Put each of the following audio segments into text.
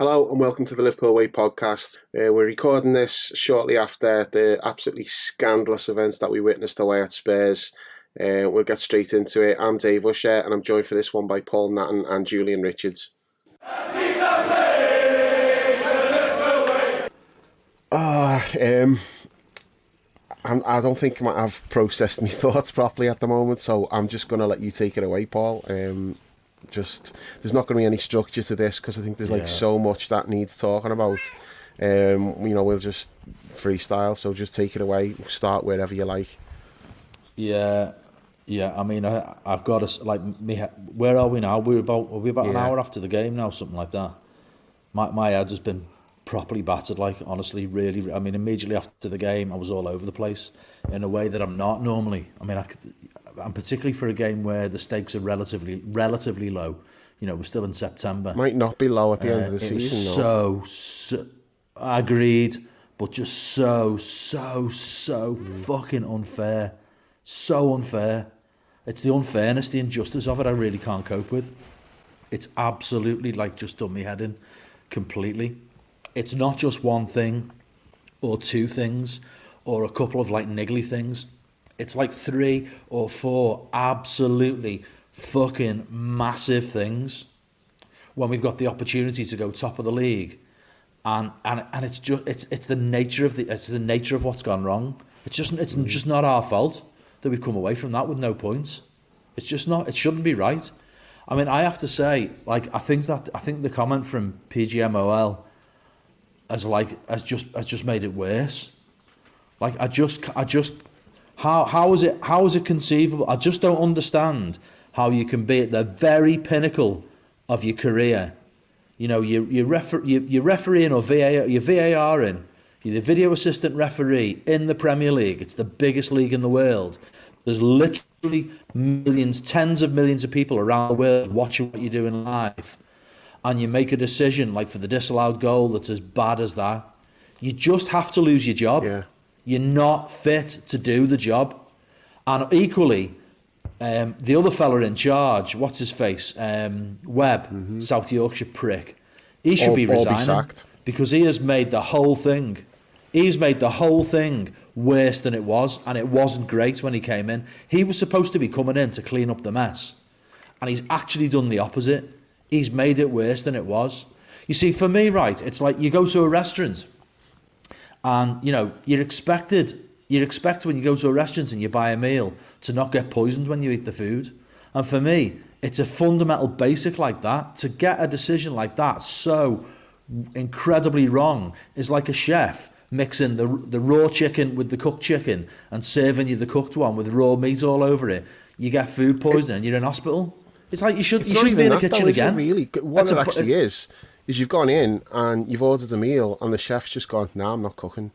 Hello and welcome to the Liverpool Way podcast. We're recording this shortly after the absolutely scandalous events that we witnessed away at Spurs. We'll get straight into it. I'm Dave Usher and I'm joined for this one by Paul Natton and Julian Richards. I don't think I've processed my thoughts properly at the moment, so I'm just going to let you take it away, Paul. There's not going to be any structure to this because I think there's so much that needs talking about. We'll just freestyle, so just take it away. Start wherever you like. Yeah. I mean, I've got to where are we now? Are we about an hour after the game now, something like that. My head has been properly battered. Honestly, really. I mean, immediately after the game, I was all over the place in a way that I'm not normally. I mean, I'm particularly for a game where the stakes are relatively low. We're still in September. Might not be low at the end of the season, though. So agreed, but just so fucking unfair. So unfair. It's the unfairness, the injustice of it I really can't cope with. It's absolutely just done me head in completely. It's not just one thing or two things or a couple of niggly things. It's 3 or 4 absolutely fucking massive things when we've got the opportunity to go top of the league, and it's the nature of what's gone wrong. It's just not our fault that we've come away from that with no points. It's just not. It shouldn't be right. I mean, I have to say, I think the comment from PGMOL has just made it worse. How is it conceivable? I just don't understand how you can be at the very pinnacle of your career. You're refereeing or VAR, you're VARing. You're the video assistant referee in the Premier League. It's the biggest league in the world. There's literally millions, tens of millions of people around the world watching what you're doing live. And you make a decision for the disallowed goal that's as bad as that. You just have to lose your job. Yeah. You're not fit to do the job. And equally, the other fella in charge, what's his face? Webb, South Yorkshire prick. He should be resigning. Be sacked. Because he has made the whole thing. He's made the whole thing worse than it was, and it wasn't great when he came in. He was supposed to be coming in to clean up the mess, and he's actually done the opposite. He's made it worse than it was. You see, for me, right, it's like you go to a restaurant, and you're expected when you go to a restaurant and you buy a meal to not get poisoned when you eat the food. And for me, it's a fundamental basic like that. To get a decision like that so incredibly wrong is like a chef mixing the raw chicken with the cooked chicken and serving you the cooked one with raw meat all over it. You get food poisoning and you're in hospital. It's like you should be in the kitchen again. Really, what it actually is you've gone in and you've ordered a meal and the chef's just gone, "Nah, I'm not cooking.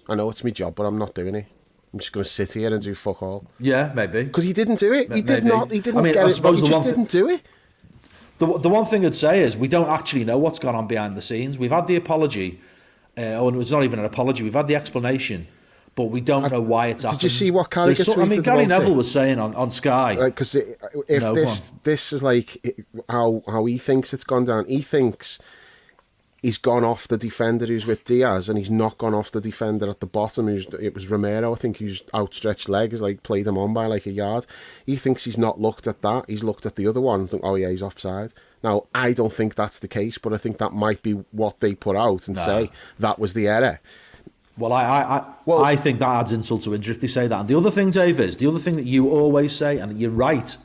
I know it's my job, but I'm not doing it. I'm just going to sit here and do fuck all." Yeah, maybe. Because he didn't do it. He didn't get it, but he just didn't do it. The one thing I'd say is we don't actually know what's gone on behind the scenes. We've had the apology, or it's not even an apology. We've had the explanation, but we don't know why it's happened. Did you see what Carragher tweeted about it? Gary Neville was saying on Sky. Because this is how he thinks it's gone down. He thinks he's gone off the defender who's with Diaz, and he's not gone off the defender at the bottom. It was Romero, I think, whose outstretched leg has played him on by a yard. He thinks he's not looked at that. He's looked at the other one and think, oh yeah, he's offside. Now, I don't think that's the case, but I think that might be what they put out and say that was the error. Well, I think that adds insult to injury if they say that. And the other thing, Dave, is the other thing that you always say, and you're right,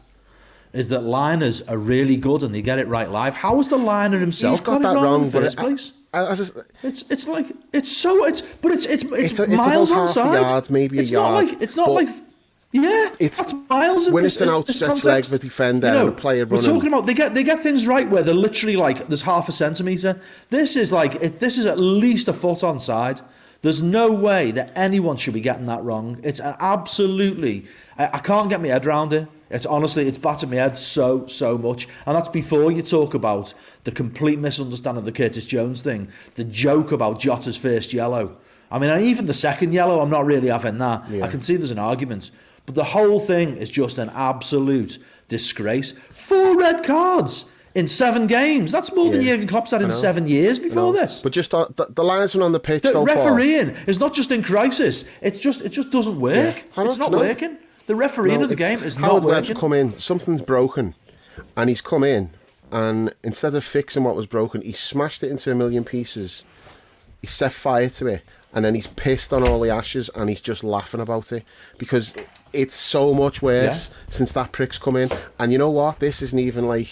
is that liners are really good and they get it right live. How has the liner himself got that wrong in the first place? It's miles about outside. Half a yard, maybe a yard. It's miles. When it's an outstretched leg of a defender and a player running. We're talking about they get things right where they're literally there's half a centimetre. This is at least a foot onside. There's no way that anyone should be getting that wrong. It's absolutely. I can't get my head around it. It's battered my head so much. And that's before you talk about the complete misunderstanding of the Curtis Jones thing, the joke about Jota's first yellow. I mean, even the second yellow, I'm not really having that. Yeah. I can see there's an argument. But the whole thing is just an absolute disgrace. 4 red cards in 7 games. That's more than Jurgen Klopp's had in 7 years before this. But just the linesman on the pitch, the though, refereeing is not just in crisis. It just doesn't work. It's not working. The refereeing of the game is not working. Webb's come in, something's broken, and he's come in, and instead of fixing what was broken, he smashed it into a million pieces. He set fire to it, and then he's pissed on all the ashes, and he's just laughing about it because it's so much worse since that prick's come in. And you know what? This isn't even like...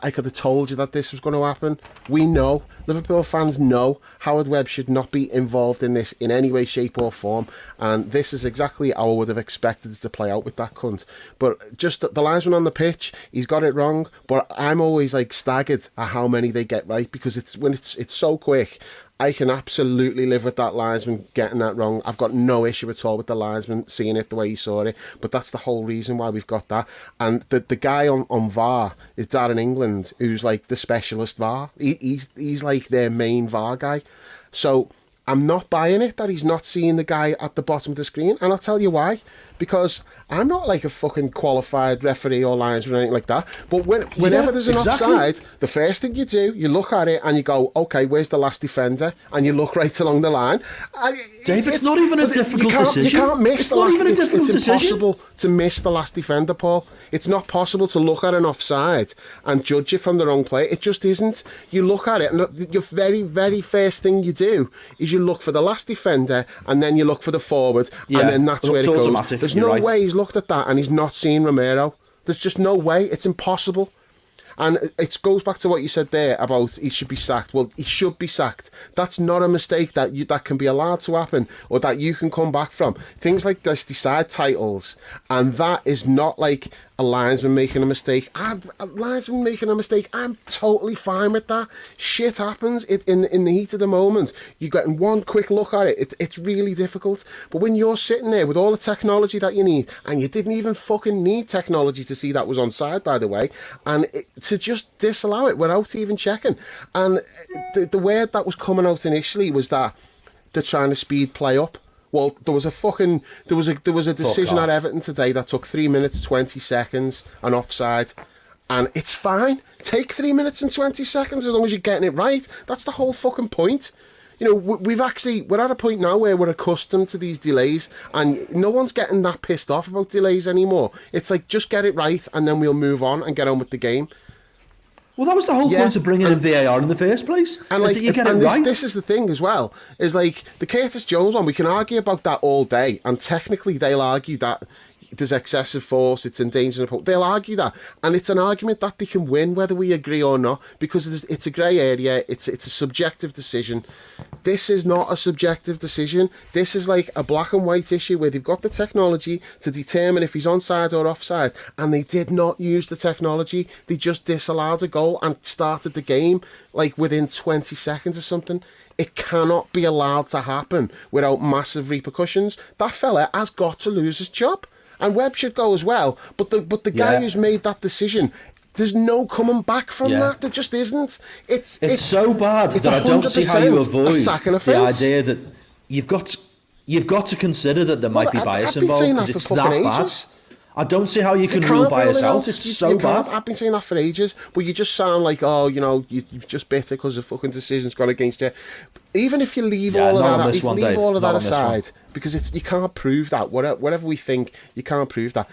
I could have told you that this was going to happen. We know. Liverpool fans know Howard Webb should not be involved in this in any way, shape or form. And this is exactly how I would have expected it to play out with that cunt. But just the linesman on the pitch, he's got it wrong. But I'm always like staggered at how many they get right because it's so quick. I can absolutely live with that linesman getting that wrong. I've got no issue at all with the linesman seeing it the way he saw it. But that's the whole reason why we've got that. And the guy on VAR is Darren England, who's like the specialist VAR. He's like their main VAR guy. So I'm not buying it that he's not seeing the guy at the bottom of the screen. And I'll tell you why. Because I'm not like a fucking qualified referee or linesman or anything like that. But whenever there's an offside, the first thing you do, you look at it and you go, okay, where's the last defender? And you look right along the line. Dave, it's not even a difficult decision. You can't miss the last defender. It's impossible decision. to miss the last defender, Paul. It's not possible to look at an offside and judge it from the wrong player. It just isn't. You look at it and your very, very first thing you do is you look for the last defender and then you look for the forward and then that's where it goes. Automatic. There's no way he's looked at that and he's not seen Romero. There's just no way. It's impossible. And it goes back to what you said there about he should be sacked. Well, he should be sacked. That's not a mistake that can be allowed to happen or that you can come back from. Things like this decide titles, and that is not like a linesman making a mistake. A linesman making a mistake, I'm totally fine with that. Shit happens. In the heat of the moment, you're getting one quick look at it. It's really difficult. But when you're sitting there with all the technology that you need, and you didn't even fucking need technology to see that was onside, by the way, and to just disallow it without even checking. And the word that was coming out initially was that they're trying to speed play up. Well, there was a decision at Everton today that took 3 minutes 20 seconds and offside, and it's fine. Take 3 minutes and 20 seconds as long as you're getting it right. That's the whole fucking point. You know, we're at a point now where we're accustomed to these delays, and no one's getting that pissed off about delays anymore. It's like, just get it right, and then we'll move on and get on with the game. Well, that was the whole point of bringing in VAR in the first place. And like, that you get it right. This is the thing as well. Is like the Curtis Jones one. We can argue about that all day, and technically they'll argue that there's excessive force, it's endangering the... They'll argue that, and it's an argument that they can win whether we agree or not, because it's a grey area. It's a subjective decision. This is not a subjective decision. This is like a black and white issue where they've got the technology to determine if he's onside or offside, and they did not use the technology. They just disallowed a goal and started the game like within 20 seconds or something. It cannot be allowed to happen without massive repercussions. That fella has got to lose his job. And Webb should go as well. But the guy who's made that decision, there's no coming back from that. There just isn't. It's so bad that I don't see how you avoid the idea that you've got to consider that there might be bias involved, because it's that bad. I don't see how you can rule bias out. It's so bad. I've been saying that for ages, but you just sound like, oh, you know, you've just bitter because the fucking decision's gone against you. Even if you leave all of that aside, because you can't prove that. Whatever we think, you can't prove that.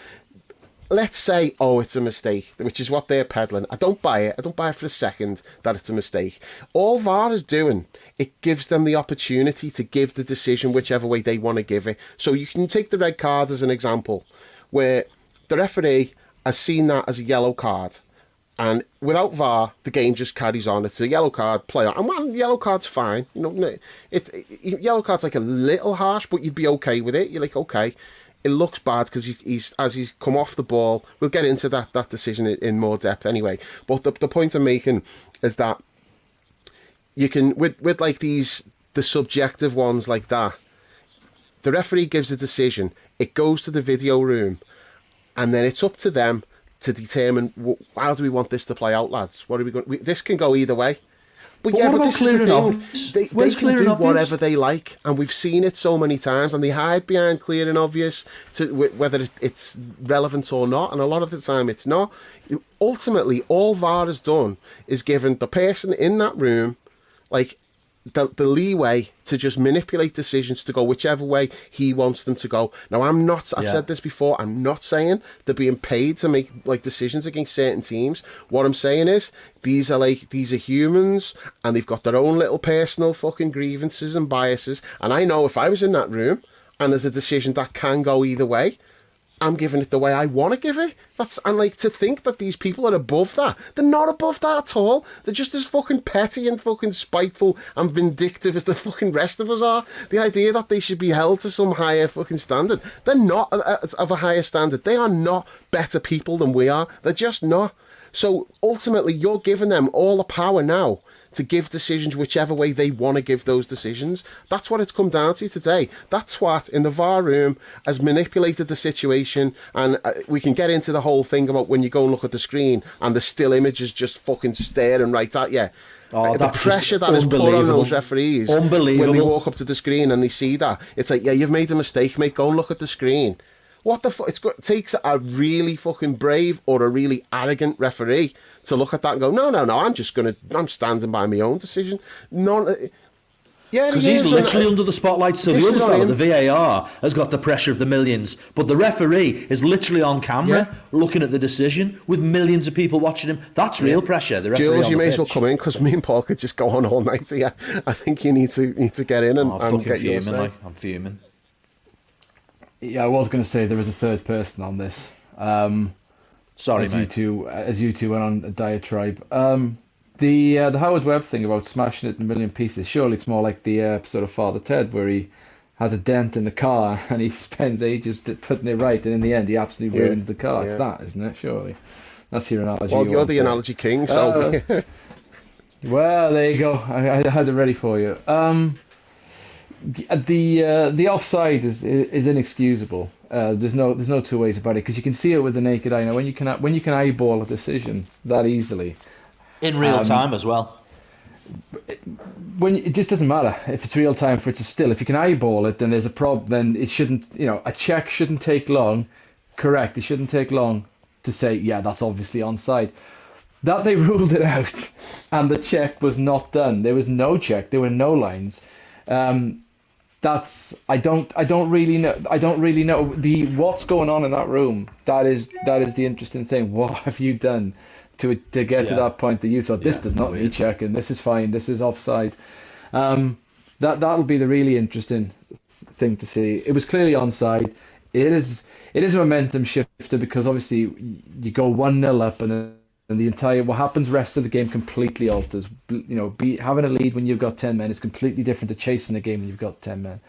Let's say, oh, it's a mistake, which is what they're peddling. I don't buy it. I don't buy it for a second that it's a mistake. All VAR is doing, it gives them the opportunity to give the decision whichever way they want to give it. So you can take the red card as an example, where the referee has seen that as a yellow card, and without VAR, the game just carries on. It's a yellow card, play on. And one yellow card's fine. You know, yellow card's like a little harsh, but you'd be okay with it. You're like, okay, it looks bad because he's come off the ball. We'll get into that decision in more depth anyway. But the point I'm making is that you can, with like the subjective ones like that, the referee gives a decision, it goes to the video room, and then it's up to them to determine how do we want this to play out, lads. What are we going? This can go either way. But what yeah, but about this is the clearing thing. obvious? They Where's can clearing do obvious? whatever they like, and we've seen it so many times, and they hide behind clear and obvious to whether it's relevant or not, and a lot of the time it's not. Ultimately, all VAR has done is given the person in that room, like, the leeway to just manipulate decisions to go whichever way he wants them to go. Now, I've said this before, I'm not saying they're being paid to make like decisions against certain teams. What I'm saying is these are humans, and they've got their own little personal fucking grievances and biases. And I know if I was in that room and there's a decision that can go either way, I'm giving it the way I want to give it. And like, to think that these people are above that. They're not above that at all. They're just as fucking petty and fucking spiteful and vindictive as the fucking rest of us are. The idea that they should be held to some higher fucking standard. They're not of a higher standard. They are not better people than we are. They're just not. So ultimately, you're giving them all the power now to give decisions whichever way they want to give those decisions. That's what it's come down to today. That twat in the VAR room has manipulated the situation, and we can get into the whole thing about when you go and look at the screen and the still image is just fucking staring right at you. The pressure that is put on those referees when they walk up to the screen and they see that, it's like, yeah, you've made a mistake, mate, go and look at the screen. What the fuck? It takes a really fucking brave or a really arrogant referee to look at that and go, no, I'm standing by my own decision. Because he's literally under the spotlight, so the other fellow, the VAR, has got the pressure of the millions, but the referee is literally on camera looking at the decision with millions of people watching him. That's real pressure. The referee Jules, you may as well come in, because me and Paul could just go on all night here. I think you need to get in and get your say. I'm fuming. Yeah, I was going to say there was a third person on this. Sorry, as mate. You two went on a diatribe. The Howard Webb thing about smashing it in a million pieces. Surely it's more like the episode of Father Ted where he has a dent in the car and he spends ages putting it right, and in the end he absolutely ruins the car. It's that, isn't it? Surely that's your analogy. Well, you're the analogy king, so. Well, there you go. I had it ready for you. The offside is inexcusable. There's no two ways about it, because you can see it with the naked eye. Now, when you can eyeball a decision that easily in real time as well, when it just doesn't matter if it's real time for it to still. If you can eyeball it, then there's a problem. Then it shouldn't. A check shouldn't take long. Correct. It shouldn't take long to say, yeah, that's obviously onside. That they ruled it out, and the check was not done. There was no check. There were no lines. I don't really know what's going on in that room. That is the interesting thing. What have you done to get to that point that you thought this does not need checking, this is fine, this is offside? That'll be the really interesting thing to see. It was clearly onside. It is a momentum shifter, because obviously you go 1-0 up, and then the entire what happens rest of the game completely alters. Having a lead when you've got 10 men is completely different to chasing a game when you've got 10 men.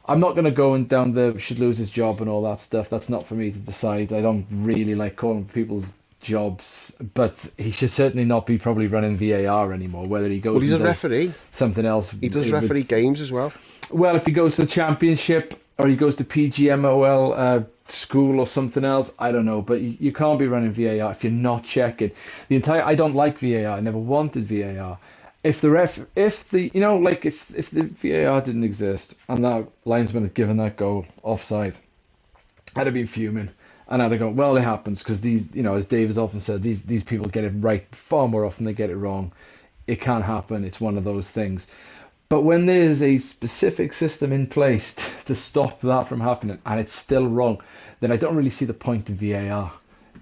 I'm not going to go down the should lose his job and all that stuff. That's not for me to decide. I don't really like calling people's jobs, but he should certainly not be probably running VAR anymore. Whether he goes, he's a referee. Something else. He does referee games as well. Well, if he goes to the Championship or he goes to PGMOL school or something else, I don't know, but you can't be running VAR if you're not checking I don't like VAR. I never wanted VAR. If the VAR didn't exist and that linesman had given that goal offside, I'd have been fuming, and I'd have gone, well, it happens, because these, as Dave has often said, these people get it right far more often than they get it wrong. It can happen. It's one of those things. But when there's a specific system in place to stop that from happening, and it's still wrong, then I don't really see the point of VAR.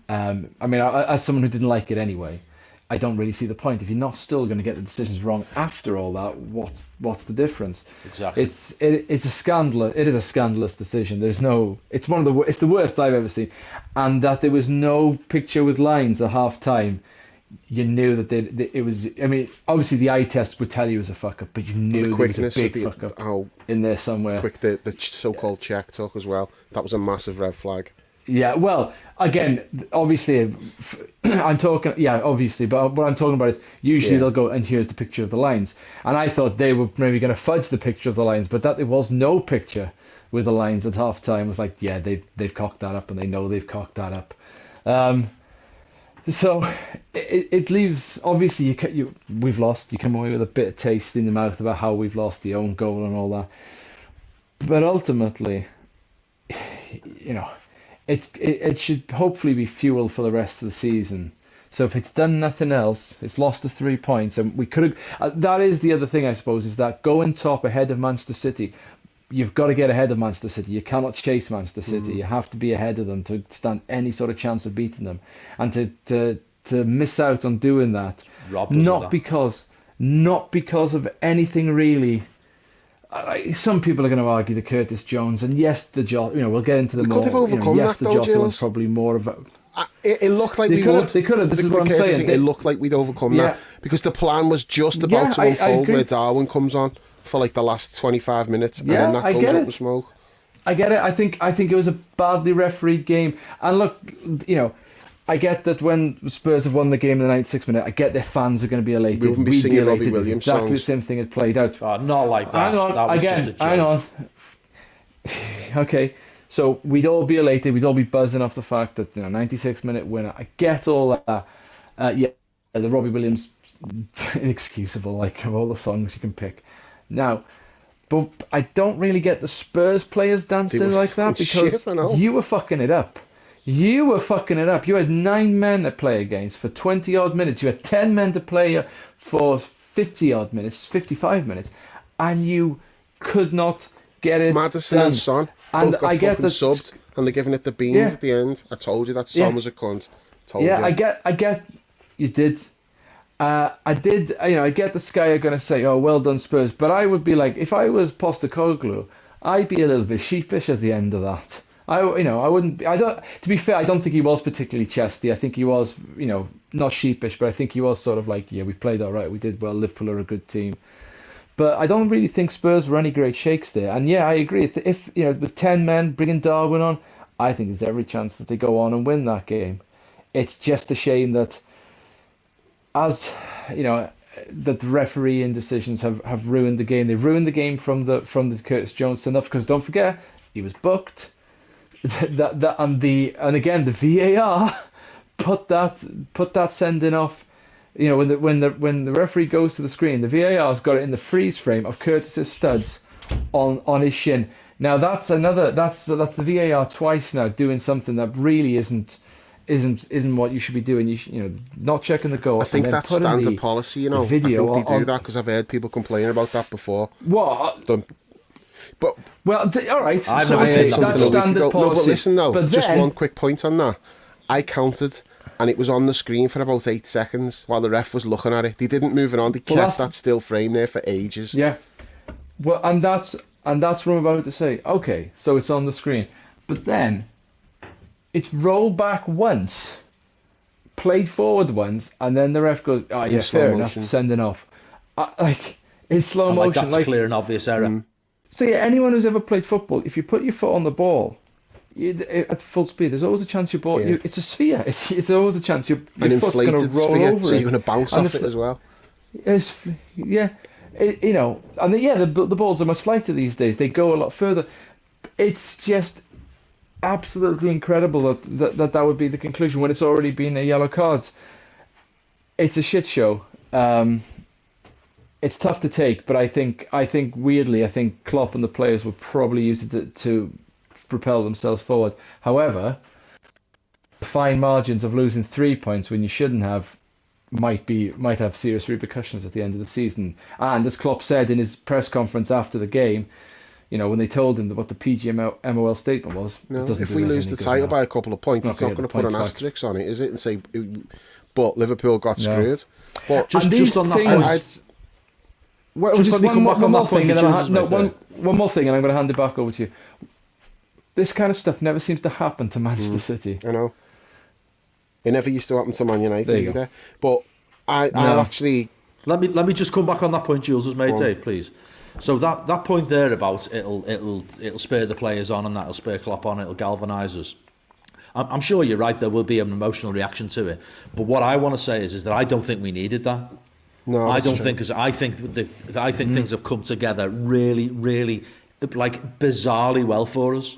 As someone who didn't like it anyway, I don't really see the point. If you're not still going to get the decisions wrong after all that, what's the difference? Exactly. It's a scandalous. It is a scandalous decision. It's the worst I've ever seen, and that there was no picture with lines at half time. You knew that it was. I mean, obviously the eye test would tell you it was a fuck up, but you knew there was a big fuck up in there somewhere. Quick, the so-called check took as well. That was a massive red flag. Yeah, well, again, obviously, I'm talking. Yeah, obviously, but what I'm talking about is usually they'll go, and here's the picture of the lines. And I thought they were maybe going to fudge the picture of the lines, but that there was no picture with the lines at half time was like, yeah, they've cocked that up, and they know they've cocked that up. So it leaves, obviously we've lost. You come away with a bit of taste in the mouth about how we've lost the own goal and all that. But ultimately, you know, it should hopefully be fuel for the rest of the season. So if it's done nothing else, it's lost the 3 points, and we could have. That is the other thing, I suppose, is that going top ahead of Manchester City, you've got to get ahead of Manchester City. You cannot chase Manchester City. You have to be ahead of them to stand any sort of chance of beating them, and to miss out on doing that, not because of anything really. Some people are going to argue the Curtis Jones, and yes, the Jota. We'll get into the more. Could have overcome yes, that, the though, Jota one's Giles. probably more of a. It looked like we could would. have. They could have. This is what I'm Curtis saying. thing, it looked like we'd overcome that because the plan was just about to unfold where Darwin comes on for like the last 25 minutes, and then that goes up with smoke. I get it. I think it was a badly refereed game, and look, I get that when Spurs have won the game in the 96th minute, I get their fans are going to be elated. We wouldn't be singing Robbie Williams exactly songs. the same thing had played out. Oh, not like that. Hang on, that was again, just a hang joke. on. Okay, so we'd all be elated. We'd all be buzzing off the fact that 96-minute winner. I get all that. The Robbie Williams, inexcusable. Like of all the songs you can pick. Now, but I don't really get the Spurs players dancing like that because you were fucking it up. You were fucking it up. You had 9 men to play against for 20 odd minutes. You had 10 men to play for 50 odd minutes, 55 minutes, and you could not get it Maddison done. and Son both got fucking subbed, and they're giving it the beans at the end. I told you that Son was a cunt. Told you. I get. You did. I did. I get the Sky are going to say, "Oh, well done, Spurs," but I would be like, if I was Postecoglou, I'd be a little bit sheepish at the end of that. I wouldn't. I don't. To be fair, I don't think he was particularly chesty. I think he was, not sheepish, but I think he was sort of like, yeah, we played all right. We did well. Liverpool are a good team, but I don't really think Spurs were any great shakes there. And yeah, I agree. If with 10 men bringing Darwin on, I think there's every chance that they go on and win that game. It's just a shame that, that the refereeing decisions have ruined the game. They've ruined the game from the Curtis Jones stuff, because don't forget he was booked. And again the VAR put that sending off. When the referee goes to the screen, the VAR's got it in the freeze frame of Curtis's studs on his shin. Now that's the VAR twice now doing something that really isn't what you should be doing. You not checking the goal. I think that's standard policy. Video I think they do that because I've heard people complain about that before. What? But all right. I've so never seen that's standard policy. No, but listen though, but just then, one quick point on that. I counted, and it was on the screen for about 8 seconds while the ref was looking at it. They didn't move it on. They kept that still frame there for ages. Yeah. Well, and that's what I'm about to say. Okay, so it's on the screen, but then it's rolled back once, played forward once, and then the ref goes, "Oh yeah, fair enough, sending off." In slow motion, that's clear and obvious error. So yeah, anyone who's ever played football, if you put your foot on the ball at full speed, there's always a chance your ball. It's a sphere. It's always a chance your foot's going to roll sphere, over so it. you're going to bounce off it as well. The balls are much lighter these days. They go a lot further. It's just absolutely incredible that would be the conclusion when it's already been a yellow card. It's a shit show. It's tough to take, but I think weirdly, Klopp and the players will probably use it to propel themselves forward. However, the fine margins of losing 3 points when you shouldn't have might have serious repercussions at the end of the season. And as Klopp said in his press conference after the game, when they told him what the PGMOL statement was, if we lose the title by a couple of points, it's not going to put an asterisk on it, is it? And say, but Liverpool got screwed. But just on that point. Just one more thing, and I'm going to hand it back over to you. This kind of stuff never seems to happen to Manchester City. I know. It never used to happen to Man United either. But I'll actually... Let me just come back on that point Jules has made, Dave, please. So that point there about it'll spur the players on, and that'll spur Klopp on, it'll galvanise us. I'm sure you're right, there will be an emotional reaction to it. But what I want to say is that I don't think we needed that. No, I don't think, because I think things have come together really, really, like, bizarrely well for us.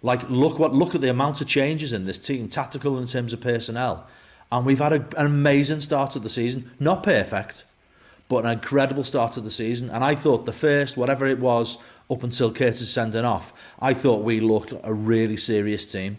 Like, look at the amount of changes in this team, tactical in terms of personnel, And we've had an amazing start to the season. Not perfect, but an incredible start to the season. And I thought the first, whatever it was, up until Curtis sending off, I thought we looked a really serious team.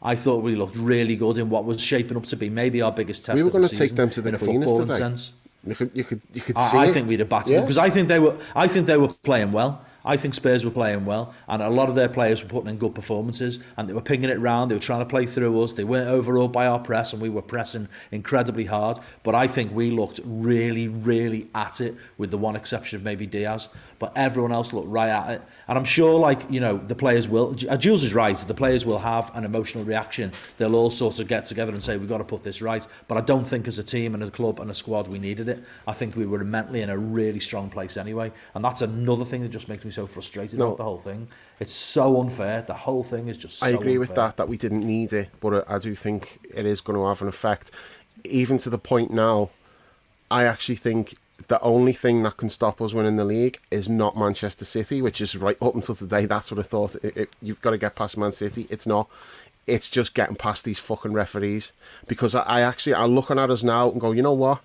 I thought we looked really good in what was shaping up to be maybe our biggest test. We were going to take them to the cleaners today. Sense. You could see I think we'd have battered them because I think they were playing well. I think Spurs were playing well, and a lot of their players were putting in good performances, and they were pinging it round. They were trying to play through us. They weren't overawed by our press, and we were pressing incredibly hard. But I think we looked really, really at it, with the one exception of maybe Diaz. But everyone else looked right at it. And I'm sure, the players will... Jules is right. The players will have an emotional reaction. They'll all sort of get together and say, we've got to put this right. But I don't think as a team and a club and a squad we needed it. I think we were mentally in a really strong place anyway. And that's another thing that just makes me so frustrated about the whole thing. It's so unfair. The whole thing is just so I agree unfair. with that we didn't need it. But I do think it is going to have an effect. Even to the point now, I actually think... the only thing that can stop us winning the league is not Manchester City, which is right up until today. That's what I thought. You've got to get past Man City. It's not. It's just getting past these fucking referees. Because I'm looking at us now and go, you know what?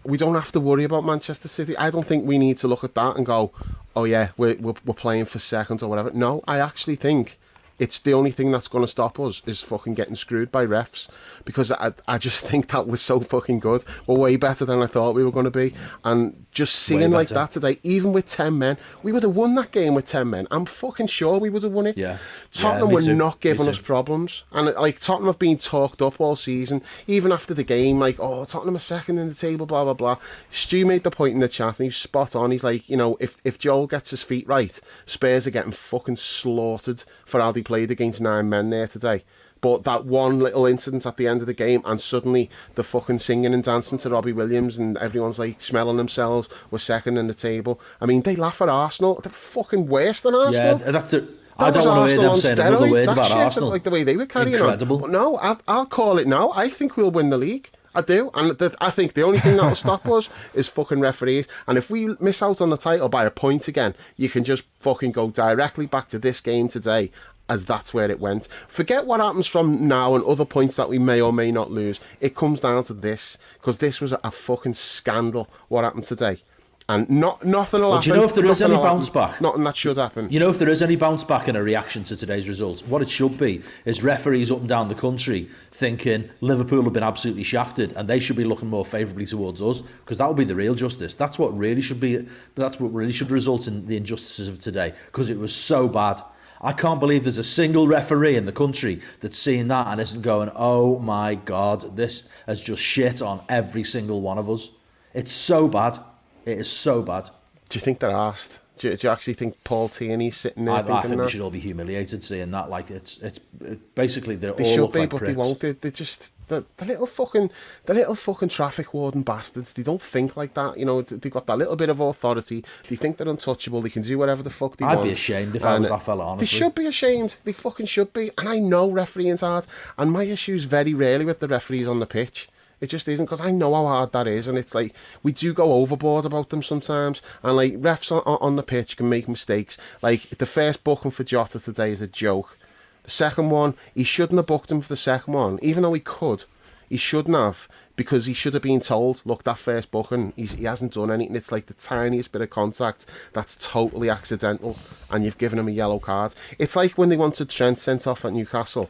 We don't have to worry about Manchester City. I don't think we need to look at that and go, oh yeah, we're playing for second or whatever. No, I actually think it's the only thing that's going to stop us is fucking getting screwed by refs, because I just think that we're so fucking good. We're way better than I thought we were going to be. And just seeing like that today, even with 10 men, we would have won that game with 10 men. I'm fucking sure we would have won it. Yeah. Tottenham were not giving us problems. And Tottenham have been talked up all season, even after the game, oh, Tottenham are second in the table, blah, blah, blah. Stu made the point in the chat, and he's spot on. He's like, if Joel gets his feet right, Spurs are getting fucking slaughtered for how they played against 9 men there today. But that one little incident at the end of the game, and suddenly the fucking singing and dancing to Robbie Williams, and everyone's smelling themselves, we're second in the table. I mean, they laugh at Arsenal. They're fucking worse than Arsenal. Yeah, I don't want to hear them saying another word about Arsenal. The way they were carrying Incredible. on. But no, I'll call it now. I think we'll win the league. I do. And I think the only thing that'll stop us is fucking referees. And if we miss out on the title by a point again, you can just fucking go directly back to this game today, as that's where it went. Forget what happens from now and other points that we may or may not lose. It comes down to this, because this was a fucking scandal, what happened today. And nothing will happen. Do you know if there is any bounce back? Nothing that should happen. You know if there is any bounce back in a reaction to today's results, what it should be is referees up and down the country thinking Liverpool have been absolutely shafted and they should be looking more favourably towards us, because that would be the real justice. That's what really should be. That's what really should result in the injustices of today, because it was so bad. I can't believe there's a single referee in the country that's seeing that and isn't going, oh my God, this has just shit on every single one of us. It's so bad. It is so bad. Do you think they're asked? Do you actually think Paul Tierney's sitting there thinking that? I think we should all be humiliated seeing that. It's basically they all should look be, like but pricks. they won't. They just the little fucking traffic warden bastards. They don't think like that. They've got that little bit of authority. They think they're untouchable. They can do whatever the fuck they want. I'd be ashamed if I was that fella, honestly. They should be ashamed. They fucking should be. And I know refereeing's hard. And my issue's very rarely with the referees on the pitch. It just isn't, because I know how hard that is, and it's we do go overboard about them sometimes, and refs on the pitch can make mistakes. The first booking for Jota today is a joke. The second one, he shouldn't have booked him for the second one, even though he could. He shouldn't have, because he should have been told, look, that first booking, he hasn't done anything. It's the tiniest bit of contact that's totally accidental, and you've given him a yellow card. It's like when they wanted Trent sent off at Newcastle,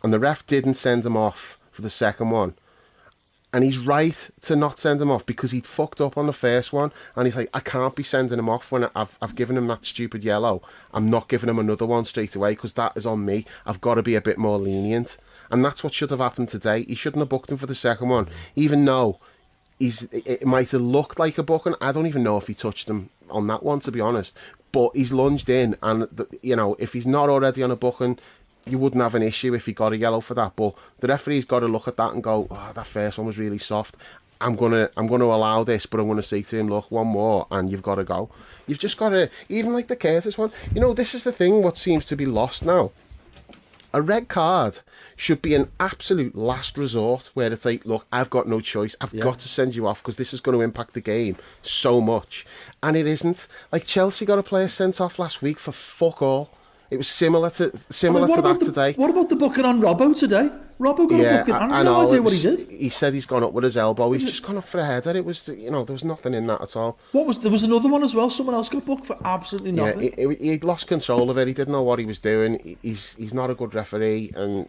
and the ref didn't send him off for the second one. And he's right to not send him off, because he'd fucked up on the first one. And he's like, I can't be sending him off when I've given him that stupid yellow. I'm not giving him another one straight away, because that is on me. I've got to be a bit more lenient. And that's what should have happened today. He shouldn't have booked him for the second one, even though it might have looked like a booking. I don't even know if he touched him on that one, to be honest. But he's lunged in, and if he's not already on a booking, you wouldn't have an issue if he got a yellow for that. But the referee's got to look at that and go, oh, that first one was really soft. I'm gonna allow this, but I'm gonna say to him, look, one more, and you've got to go. You've just got to, even like the Curtis one. This is the thing. What seems to be lost now. A red card should be an absolute last resort, where it's look, I've got no choice. I've got to send you off, because this is going to impact the game so much, and it isn't. Chelsea got a player sent off last week for fuck all. It was similar to that today. What about the booking on Robbo today? Robbo got a booking. I have no idea what he did. He said he's gone up with his elbow. He's just gone up for a header. It was, there was nothing in that at all. There was another one as well. Someone else got booked for absolutely nothing. Yeah, he lost control of it. He didn't know what he was doing. He's not a good referee, and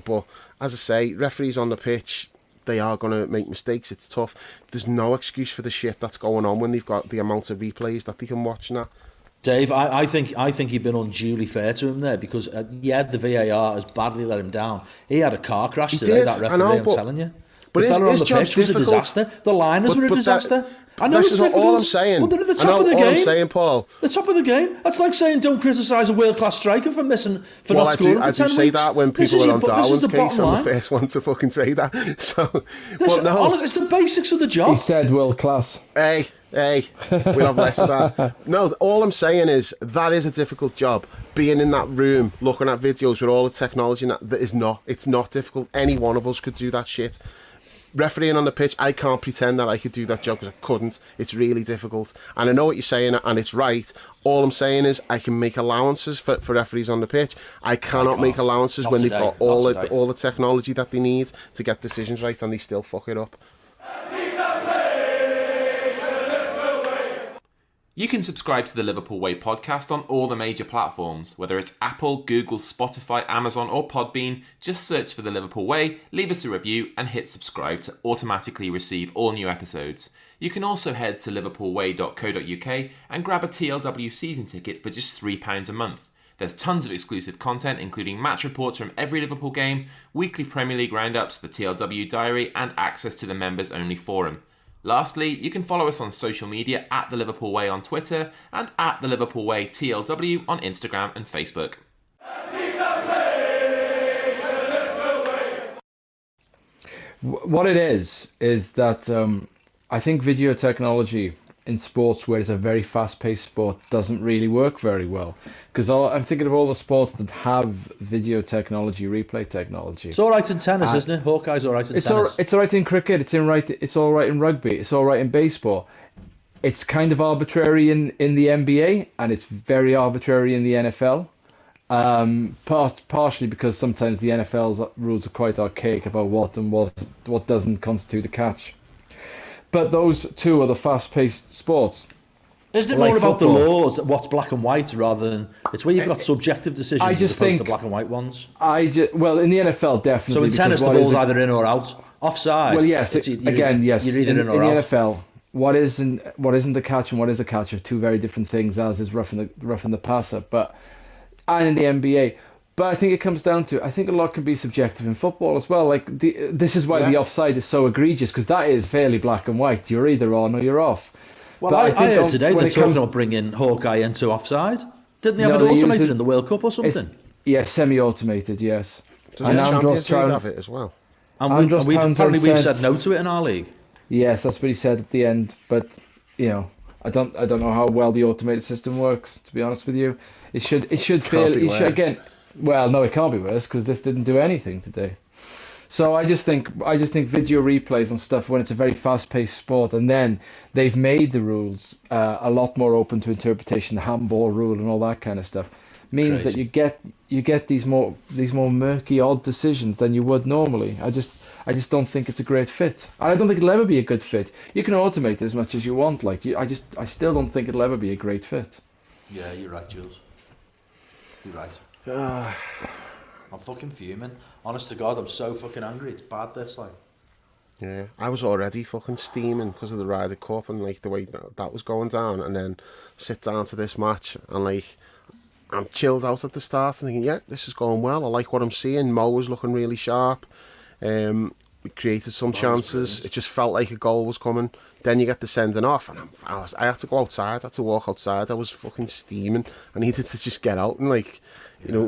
but as I say, referees on the pitch, they are going to make mistakes. It's tough. There's no excuse for the shit that's going on when they've got the amount of replays that they can watch now. Dave, I think you've been unduly fair to him there, because the VAR has badly let him down. He had a car crash today, that referee, I'm telling you. But the fella on the pitch was a disaster. The liners were a disaster. I know this is all I'm saying. But they're at the top of the game. All I'm saying, Paul. The top of the game. That's like saying don't criticise a world-class striker for not scoring for 10 weeks. I do say that when people are on Darwin's case. I'm the first one to fucking say that. So, honestly, it's the basics of the job. He said world-class. Hey, we'll have less of that. No, all I'm saying is that is a difficult job. Being in that room, looking at videos with all the technology, it's not difficult. Any one of us could do that shit. Refereeing on the pitch, I can't pretend that I could do that job, because I couldn't. It's really difficult. And I know what you're saying, and it's right. All I'm saying is I can make allowances for referees on the pitch. I cannot make allowances when they've got all the technology that they need to get decisions right, and they still fuck it up. You can subscribe to the Liverpool Way podcast on all the major platforms, whether it's Apple, Google, Spotify, Amazon or Podbean. Just search for the Liverpool Way, leave us a review and hit subscribe to automatically receive all new episodes. You can also head to liverpoolway.co.uk and grab a TLW season ticket for just £3 a month. There's tons of exclusive content, including match reports from every Liverpool game, weekly Premier League roundups, the TLW diary and access to the members-only forum. Lastly, you can follow us on social media at The Liverpool Way on Twitter and at The Liverpool Way TLW on Instagram and Facebook. What it is that I think video technology in sports, where it's a very fast-paced sport, doesn't really work very well. Because I'm thinking of all the sports that have video technology, replay technology. It's all right in tennis, isn't it? Hawkeye's all right in tennis. It's all right in cricket. It's all right in rugby. It's all right in baseball. It's kind of arbitrary in the NBA, and it's very arbitrary in the NFL. Partially because sometimes the NFL's rules are quite archaic about what doesn't constitute a catch. But those two are the fast-paced sports. Isn't it more about football? The laws, what's black and white, rather than it's where you've got subjective decisions as opposed to black and white ones? Well, in the NFL, definitely. So in tennis, the ball's either in or out, offside. Well, yes. Yes. You're either in or out. In the NFL, what isn't a catch and what is a catch are two very different things. As is roughing the passer, and in the NBA. But I think it comes down to, I think a lot can be subjective in football as well. Like this is why the offside is so egregious, because that is fairly black and white. You're either on or you're off. Well, I heard today they're talking about bringing Hawkeye into offside. Didn't they have it automated in the World Cup or something? Semi-automated, yes. Does the Champions League have it as well? And we've said no to it in our league. Yes, that's what he said at the end. But I don't know how well the automated system works. To be honest with you, it should again. Well, no, it can't be worse, because this didn't do anything today. So I just think video replays and stuff, when it's a very fast-paced sport, and then they've made the rules a lot more open to interpretation, the handball rule and all that kind of stuff, means that you get these more murky, odd decisions than you would normally. I just don't think it's a great fit. And I don't think it'll ever be a good fit. You can automate it as much as you want. I still don't think it'll ever be a great fit. Yeah, you're right, Jules. You're right. I'm fucking fuming. Honest to God, I'm so fucking angry. It's bad, this, like. Yeah, I was already fucking steaming because of the Ryder Cup and the way that was going down, and then sit down to this match and I'm chilled out at the start and thinking, yeah, this is going well. I like what I'm seeing. Mo was looking really sharp. We created some chances. It just felt like a goal was coming. Then you get the sending off, and I had to go outside. I had to walk outside. I was fucking steaming. I needed to just get out and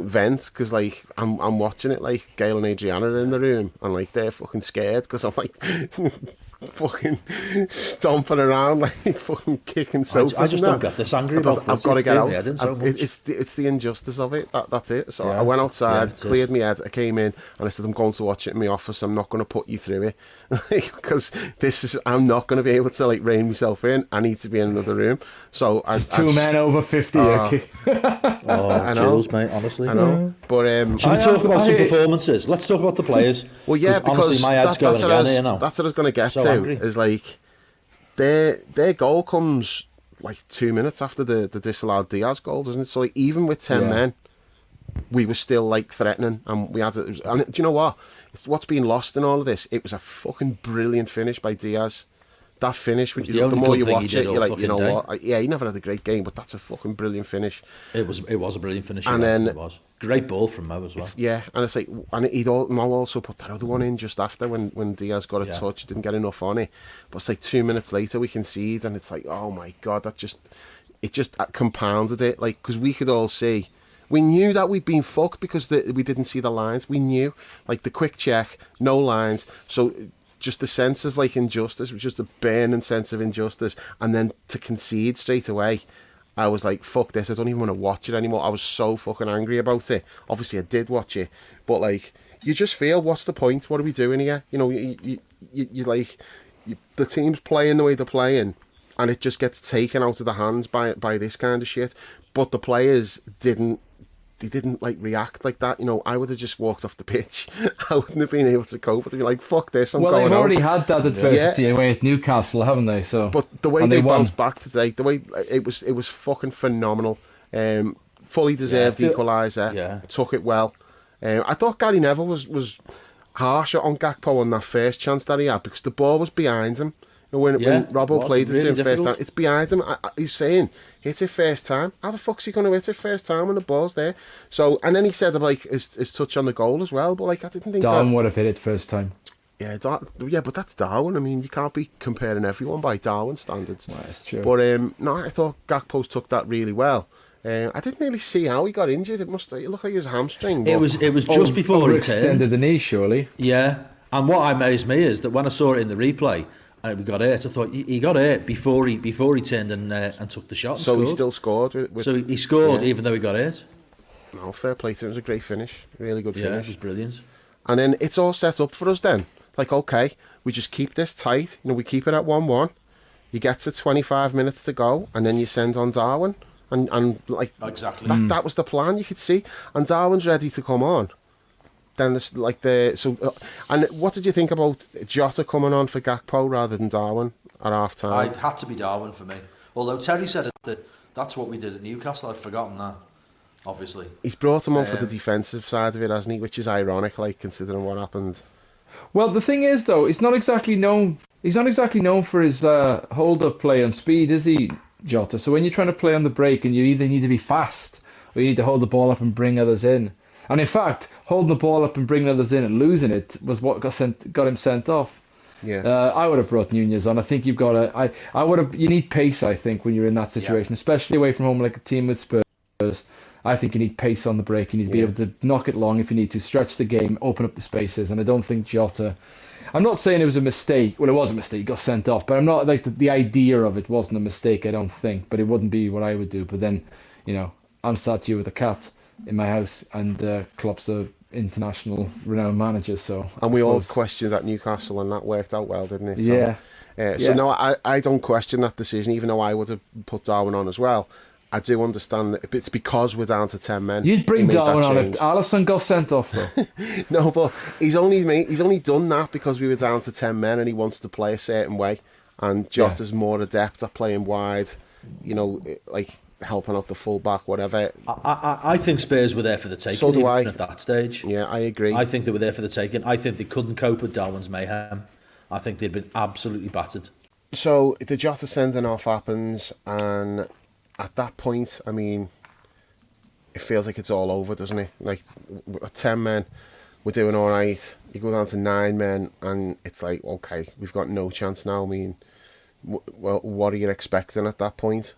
vent, because I'm watching it. Gail and Adriana are in the room, and they're fucking scared because I'm fucking stomping around like fucking kicking sofas. I just don't get this angry about I've got to get out. It's It's the injustice of it. That's it. So Yeah. I went outside, Yeah, cleared my head. I came in and I said, I'm going to watch it in my office. I'm not going to put you through it because I'm not going to be able to like rein myself in. I need to be in another room. So two men over 50. I know, chills, mate. Honestly, I know. But should we talk about some performances? Let's talk about the players. Well, yeah, because honestly, my head's going again here now. That's what I was going to get So to. angry. Is like their goal comes like 2 minutes after the disallowed Diaz goal, doesn't it? So like, even with 10 men, we were still like threatening, and we had it. And do you know what? What's been lost in all of this? It was a fucking brilliant finish by Diaz. That finish, the more you watch it, you're like, you know what? Yeah, he never had a great game, but that's a fucking brilliant finish. It was a brilliant finish. And then it was great ball from Mo as well. Yeah, and it's like, and Mo also put that other one in just after when Diaz got a touch, didn't get enough on it. But it's like 2 minutes later we concede, and it's like, oh my god, it just compounded it. Like, because we could all see. We knew that we'd been fucked because we didn't see the lines. We knew, like, the quick check, no lines. So just the sense of, like, injustice, was just a burning sense of injustice. And then to concede straight away, I was like, fuck this, I don't even want to watch it anymore. I was so fucking angry about it. Obviously, I did watch it. But, like, you just feel, what's the point? What are we doing here? You know, you like, the team's playing the way they're playing, and it just gets taken out of the hands by this kind of shit. But the players didn't like react like that. You know, I would have just walked off the pitch. I wouldn't have been able to cope. I'd be like, fuck this, I'm going Well, they've home. already had that adversity away at Newcastle, haven't they? So, but the way they bounced back today, the way it was fucking phenomenal. Fully deserved equaliser. Yeah. Took it well. I thought Gary Neville was harsher on Gakpo on that first chance that he had, because the ball was behind him. When Robbo played it to him first time, it's behind him. He's saying, hit it first time. How the fuck's he going to hit it first time when the ball's there? So, and then he said, like, his touch on the goal as well. But, like, I didn't think Darwin would have hit it first time. Yeah, but that's Darwin. I mean, you can't be comparing everyone by Darwin standards. Well, that's true. But, no, I thought Gakpo took that really well. I didn't really see how he got injured. It looked like it was a hamstring. It was just before he extended the knee, surely. Yeah, and what amazed me is that when I saw it in the replay, and we got hurt, I thought he got hurt before he turned and took the shot. And so he still scored. So he scored even though he got hurt. No, fair play to him. It was a great finish. Really good finish. Yeah, it was brilliant. And then it's all set up for us then. Like, okay, we just keep this tight. You know, we keep it at 1-1. You get to 25 minutes to go, and then you send on Darwin. And like, exactly. That was the plan, you could see. And Darwin's ready to come on. Then and what did you think about Jota coming on for Gakpo rather than Darwin at half time? It had to be Darwin for me. Although Terry said that's what we did at Newcastle. I'd forgotten that. Obviously, he's brought him on for the defensive side of it, hasn't he? Which is ironic, like, considering what happened. Well, the thing is, though, he's not exactly known for his hold-up play and speed, is he, Jota? So when you're trying to play on the break, and you either need to be fast or you need to hold the ball up and bring others in. And in fact, holding the ball up and bringing others in and losing it was what got him sent off. Yeah. I would have brought Nunez on. I think you've got to. You need pace, I think, when you're in that situation, especially away from home like a team with Spurs. I think you need pace on the break. You need to be able to knock it long if you need to, stretch the game, open up the spaces. And I don't think Jota. I'm not saying it was a mistake. Well, it was a mistake. He got sent off. But I'm not like the idea of it wasn't a mistake, I don't think. But it wouldn't be what I would do. But then, I'm sat here with a cat in my house, and Klopp's a international renowned manager, and we all questioned that Newcastle, and that worked out well, didn't it? So no, I don't question that decision, even though I would have put Darwin on as well. I do understand that it's because we're down to 10 men. You'd bring Darwin on if Alisson got sent off, though. No, but he's only done that because we were down to 10 men, and he wants to play a certain way, and Jota's more adept at playing wide, like helping out the fullback, whatever. I think Spurs were there for the taking. So do I. At that stage. Yeah, I agree. I think they were there for the taking. I think they couldn't cope with Darwin's mayhem. I think they'd been absolutely battered. So the Jota sending off happens, and at that point, I mean, it feels like it's all over, doesn't it? Like, at 10 men, we're doing all right. You go down to 9 men, and it's like, okay, we've got no chance now. I mean, well, what are you expecting at that point?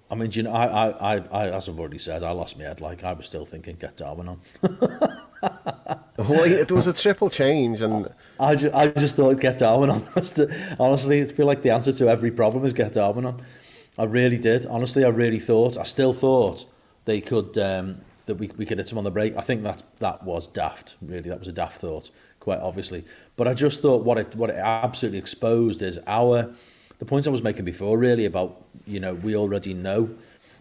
I mean, I as I've already said, I lost my head. Like, I was still thinking, get Darwin on. Well, there was a triple change, and I just thought get Darwin on. Honestly, it's feel like the answer to every problem is get Darwin on. I really did. Honestly, I still thought they could that we could hit him on the break. I think that was daft. Really, that was a daft thought, quite obviously. But I just thought what it absolutely exposed is the points I was making before, really, about, we already know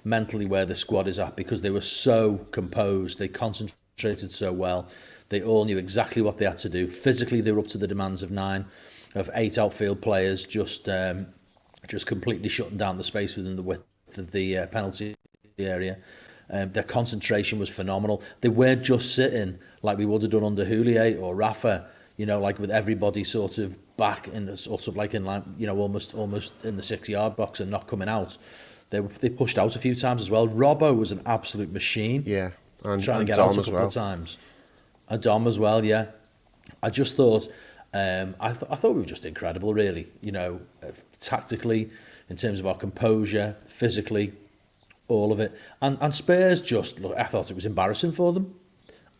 mentally where the squad is at, because they were so composed, they concentrated so well, they all knew exactly what they had to do. Physically, they were up to the demands of 8 outfield players, just completely shutting down the space within the width of the penalty area. Their concentration was phenomenal. They weren't just sitting like we would have done under Julian or Rafa, like with everybody sort of back in sort of like in line, almost in the 6-yard box and not coming out. They pushed out a few times as well. Robbo was an absolute machine. Yeah, and trying to get Dom out a couple of times. And Dom as well, yeah. I just thought, I thought we were just incredible, really. Tactically, in terms of our composure, physically, all of it. And Spurs just, look, I thought it was embarrassing for them.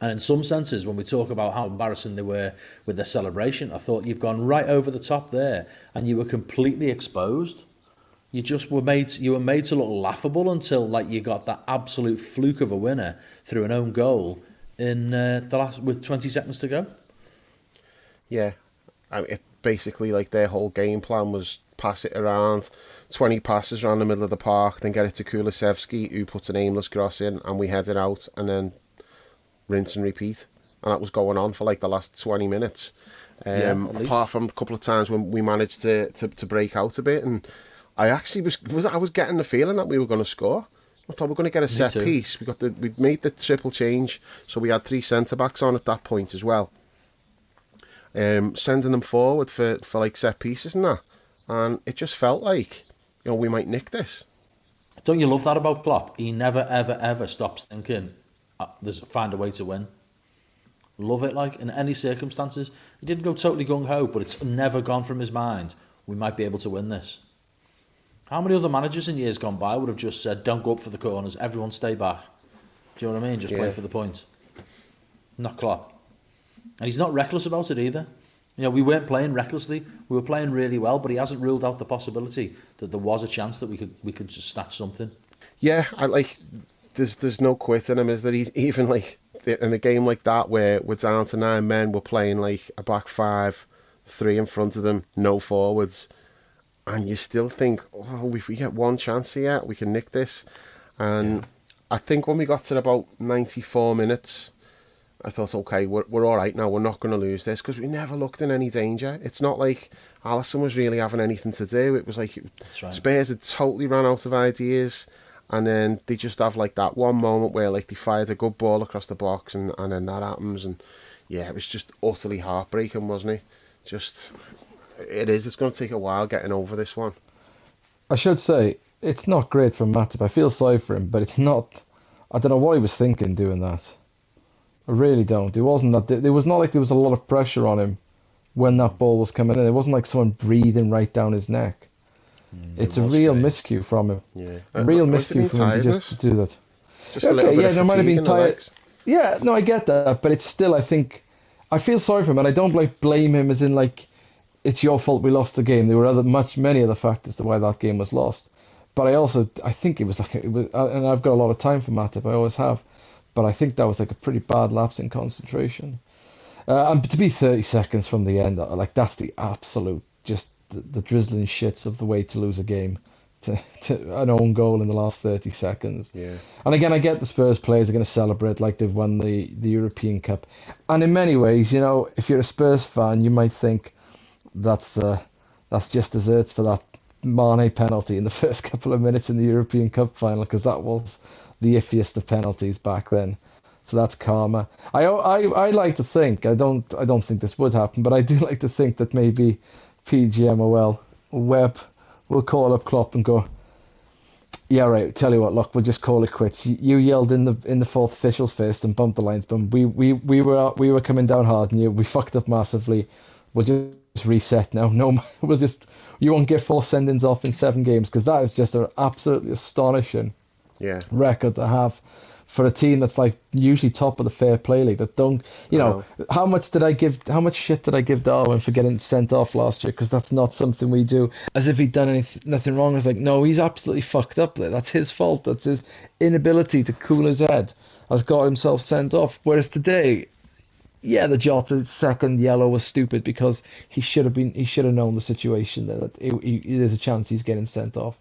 And in some senses, when we talk about how embarrassing they were with their celebration, I thought you've gone right over the top there, and you were completely exposed. You were made to look laughable until you got that absolute fluke of a winner through an own goal in with 20 seconds to go. Yeah, it basically their whole game plan was pass it around, 20 passes around the middle of the park, then get it to Kulusevski, who puts an aimless cross in, and we head it out, and then rinse and repeat. And that was going on for the last 20 minutes. Apart from a couple of times when we managed to break out a bit, and I actually was getting the feeling that we were going to score. I thought we were going to get a set piece. We made the triple change, so we had 3 centre backs on at that point as well. Sending them forward for set pieces and that, and it just felt like we might nick this. Don't you love that about Klopp? He never ever ever stops thinking there's find a way to win. Love it, in any circumstances. He didn't go totally gung-ho, but it's never gone from his mind, we might be able to win this. How many other managers in years gone by would have just said, don't go up for the corners, everyone stay back? Do you know what I mean? Just play for the point. Not Klopp. And he's not reckless about it either. We weren't playing recklessly. We were playing really well, but he hasn't ruled out the possibility that there was a chance that we could just snatch something. Yeah, there's no quit in him, is there? He's even in a game like that where we're down to 9 men, we're playing a back 5, 3 in front of them, no forwards, and you still think, if we get one chance here, we can nick this. And I think when we got to about 94 minutes, I thought, okay, we're all right now. We're not going to lose this, because we never looked in any danger. It's not like Alisson was really having anything to do. It was Spurs had totally run out of ideas. And then they just have that one moment where they fired a good ball across the box, and then that happens, and it was just utterly heartbreaking, wasn't it? It's going to take a while getting over this one. I should say, it's not great for Matip. I feel sorry for him, but it's not, I don't know what he was thinking doing that. I really don't. It was not like there was a lot of pressure on him when that ball was coming in. It wasn't like someone breathing right down his neck. It's a real miscue from him. Yeah. A real miscue from him just to do that. Just a little bit of there might have been tired. Yeah, no, I get that, but it's still, I feel sorry for him, and I don't blame him as in it's your fault we lost the game. There were many other factors to why that game was lost. But I think it was and I've got a lot of time for Matip, I always have, but I think that was a pretty bad lapse in concentration. And to be 30 seconds from the end, that's the absolute, just the drizzling shits of the way to lose a game, to an own goal in the last 30 seconds. Yeah. And again, I get the Spurs players are going to celebrate like they've won the European Cup. And in many ways, if you're a Spurs fan, you might think that's just desserts for that Mane penalty in the first couple of minutes in the European Cup final, because that was the iffiest of penalties back then. So that's karma. I like to think, I don't think this would happen, but I do like to think that maybe PGMOL Webb will call up Klopp and go, yeah, right, tell you what, look, we'll just call it quits. You yelled in the fourth official's face and bumped the lines, but we were coming down hard and we fucked up massively. We'll just reset now. No, you won't get 4 send-ins off in 7 games, because that is just an absolutely astonishing record to have. for a team that's like usually top of the fair play league. That don't, how much shit did I give Darwin for getting sent off last year? Because that's not something we do. As if he'd done nothing wrong. It's like, no, he's absolutely fucked up there. That's his fault. That's his inability to cool his head has got himself sent off. Whereas today, yeah, the Jota second yellow was stupid because he should have known the situation that there's a chance he's getting sent off.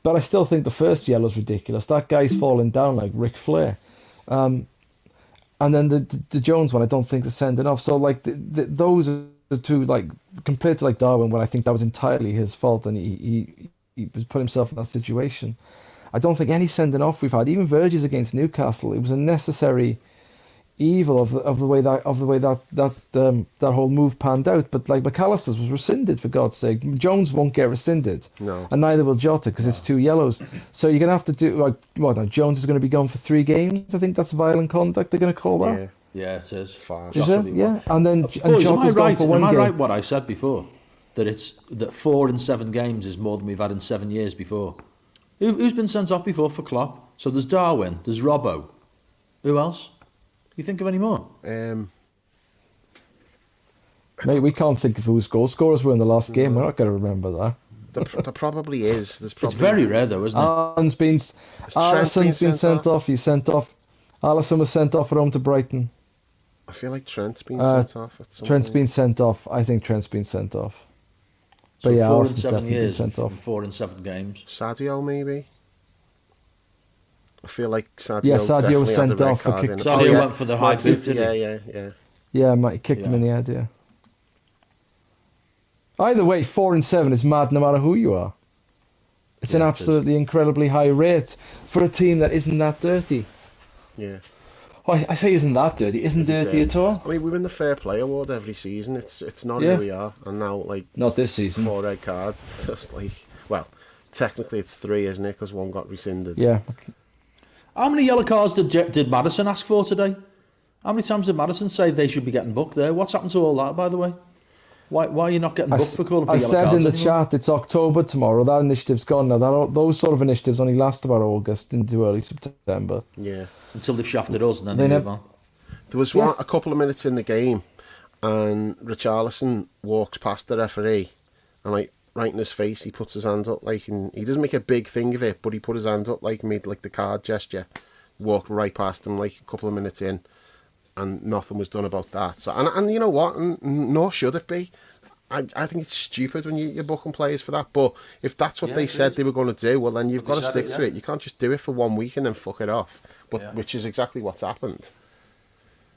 But I still think the first yellow is ridiculous. That guy's falling down like Ric Flair. And then the Jones one, I don't think is sending off. So like those are the two, like compared to like Darwin, when I think that was entirely his fault and he was put himself in that situation. I don't think any sending off we've had, even Verges against Newcastle, it was a necessary evil of the way that whole move panned out. But like McAllister's was rescinded, for God's sake. Jones won't get rescinded, no, and neither will Jota because it's 2 yellows. So you're gonna have to do like what? Now Jones is going to be gone for 3 games. I think that's violent conduct. They're going to call that. Yeah, it is. Is it? Yeah, and then Boys, Jota's gone for 1 game. Am I right? What I said before, that 4 in 7 games is more than we've had in 7 years before. Who's been sent off before for Klopp? So there's Darwin, there's Robbo. Who else? Can you think of any more? Mate, we can't think of whose goal scorers were in the last game. We're not going to remember that. There probably is. It's very rare though, isn't it? Alisson's been sent off. He's sent off. Alisson was sent off at home to Brighton. I feel like Trent's been sent off. Trent's been sent off. I think Trent's been sent off. So but yeah, 4 in Alisson's 7 definitely years, been sent off. 4 in 7 games. Sadio maybe. I feel like Sadio. Yeah, Sadio was sent off for kick. Sadio went for the high boot, didn't he? Yeah. Yeah, Mike kicked him in the head. Yeah. Either way, 4 in 7 is mad, no matter who you are. It's an absolutely incredibly high rate for a team that isn't that dirty. Yeah. Oh, I say isn't that dirty. Isn't dirty at all. I mean, we win the Fair Play Award every season. It's not who we are. And now, like... Not this season. 4 red cards. It's just like... Well, technically it's 3, isn't it? Because 1 got rescinded. Yeah. How many yellow cards did Maddison ask for today? How many times did Maddison say they should be getting booked there? What's happened to all that, by the way? Why are you not getting booked for calling for yellow cards? I said in the anymore? chat, it's October tomorrow. That initiative's gone now. Those sort of initiatives only last about August into early September. Yeah. Until they've shafted us and then they move on. There was a couple of minutes in the game and Richarlison walks past the referee and like right in his face he puts his hand up like, and he doesn't make a big thing of it, but he put his hand up like, made like the card gesture, walked right past him like a couple of minutes in, and nothing was done about that. So and you know what, nor should it be. I think it's stupid when you're booking players for that, but if that's what they said they were going to do, well then you've got to stick to it. You can't just do it for 1 week and then fuck it off, which is exactly what's happened.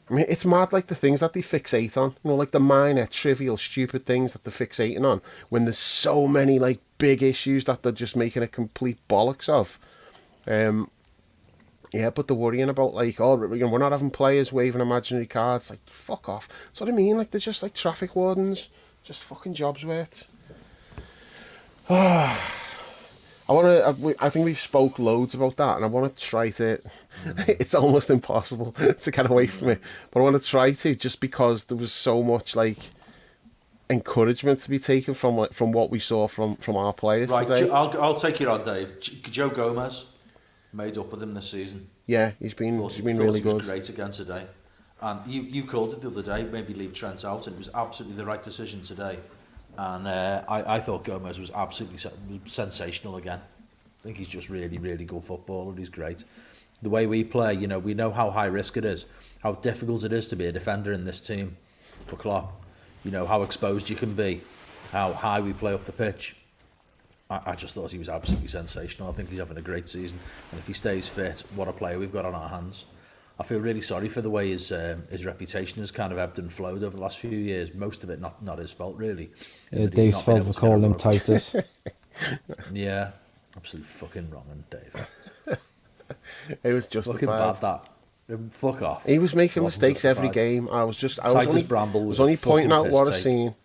I mean, it's mad, like, the things that they fixate on. You know, like, the minor, trivial, stupid things that they're fixating on, when there's so many, like, big issues that they're just making a complete bollocks of. Yeah, but they're worrying about, like, we're not having players waving imaginary cards. Like, fuck off. That's what I mean. Like, they're just, like, traffic wardens. Just fucking jobs worth. I think we've spoke loads about that, and I want to try to... It's almost impossible to get away from it, but I want to try to, just because there was so much, like, encouragement to be taken from what we saw from our players today. I'll take it on, Dave. Joe Gomez made up with him this season. Yeah, he's been really good. He was great again today. And you called it the other day, maybe leave Trent out, and it was absolutely the right decision today. And I thought Gomez was absolutely sensational again. I think he's just really, really good footballer. He's great. The way we play, you know, we know how high risk it is, how difficult it is to be a defender in this team for Klopp. You know, how exposed you can be, how high we play up the pitch. I just thought he was absolutely sensational. I think he's having a great season. And if he stays fit, what a player we've got on our hands. I feel really sorry for the way his reputation has kind of ebbed and flowed over the last few years. Most of it not his fault, really. Yeah, Dave's fault for calling him Titus. Yeah, absolutely fucking wrong, and Dave. It was just fucking bad that. Fuck off. He was making mistakes every game. I was only pointing out what I've seen.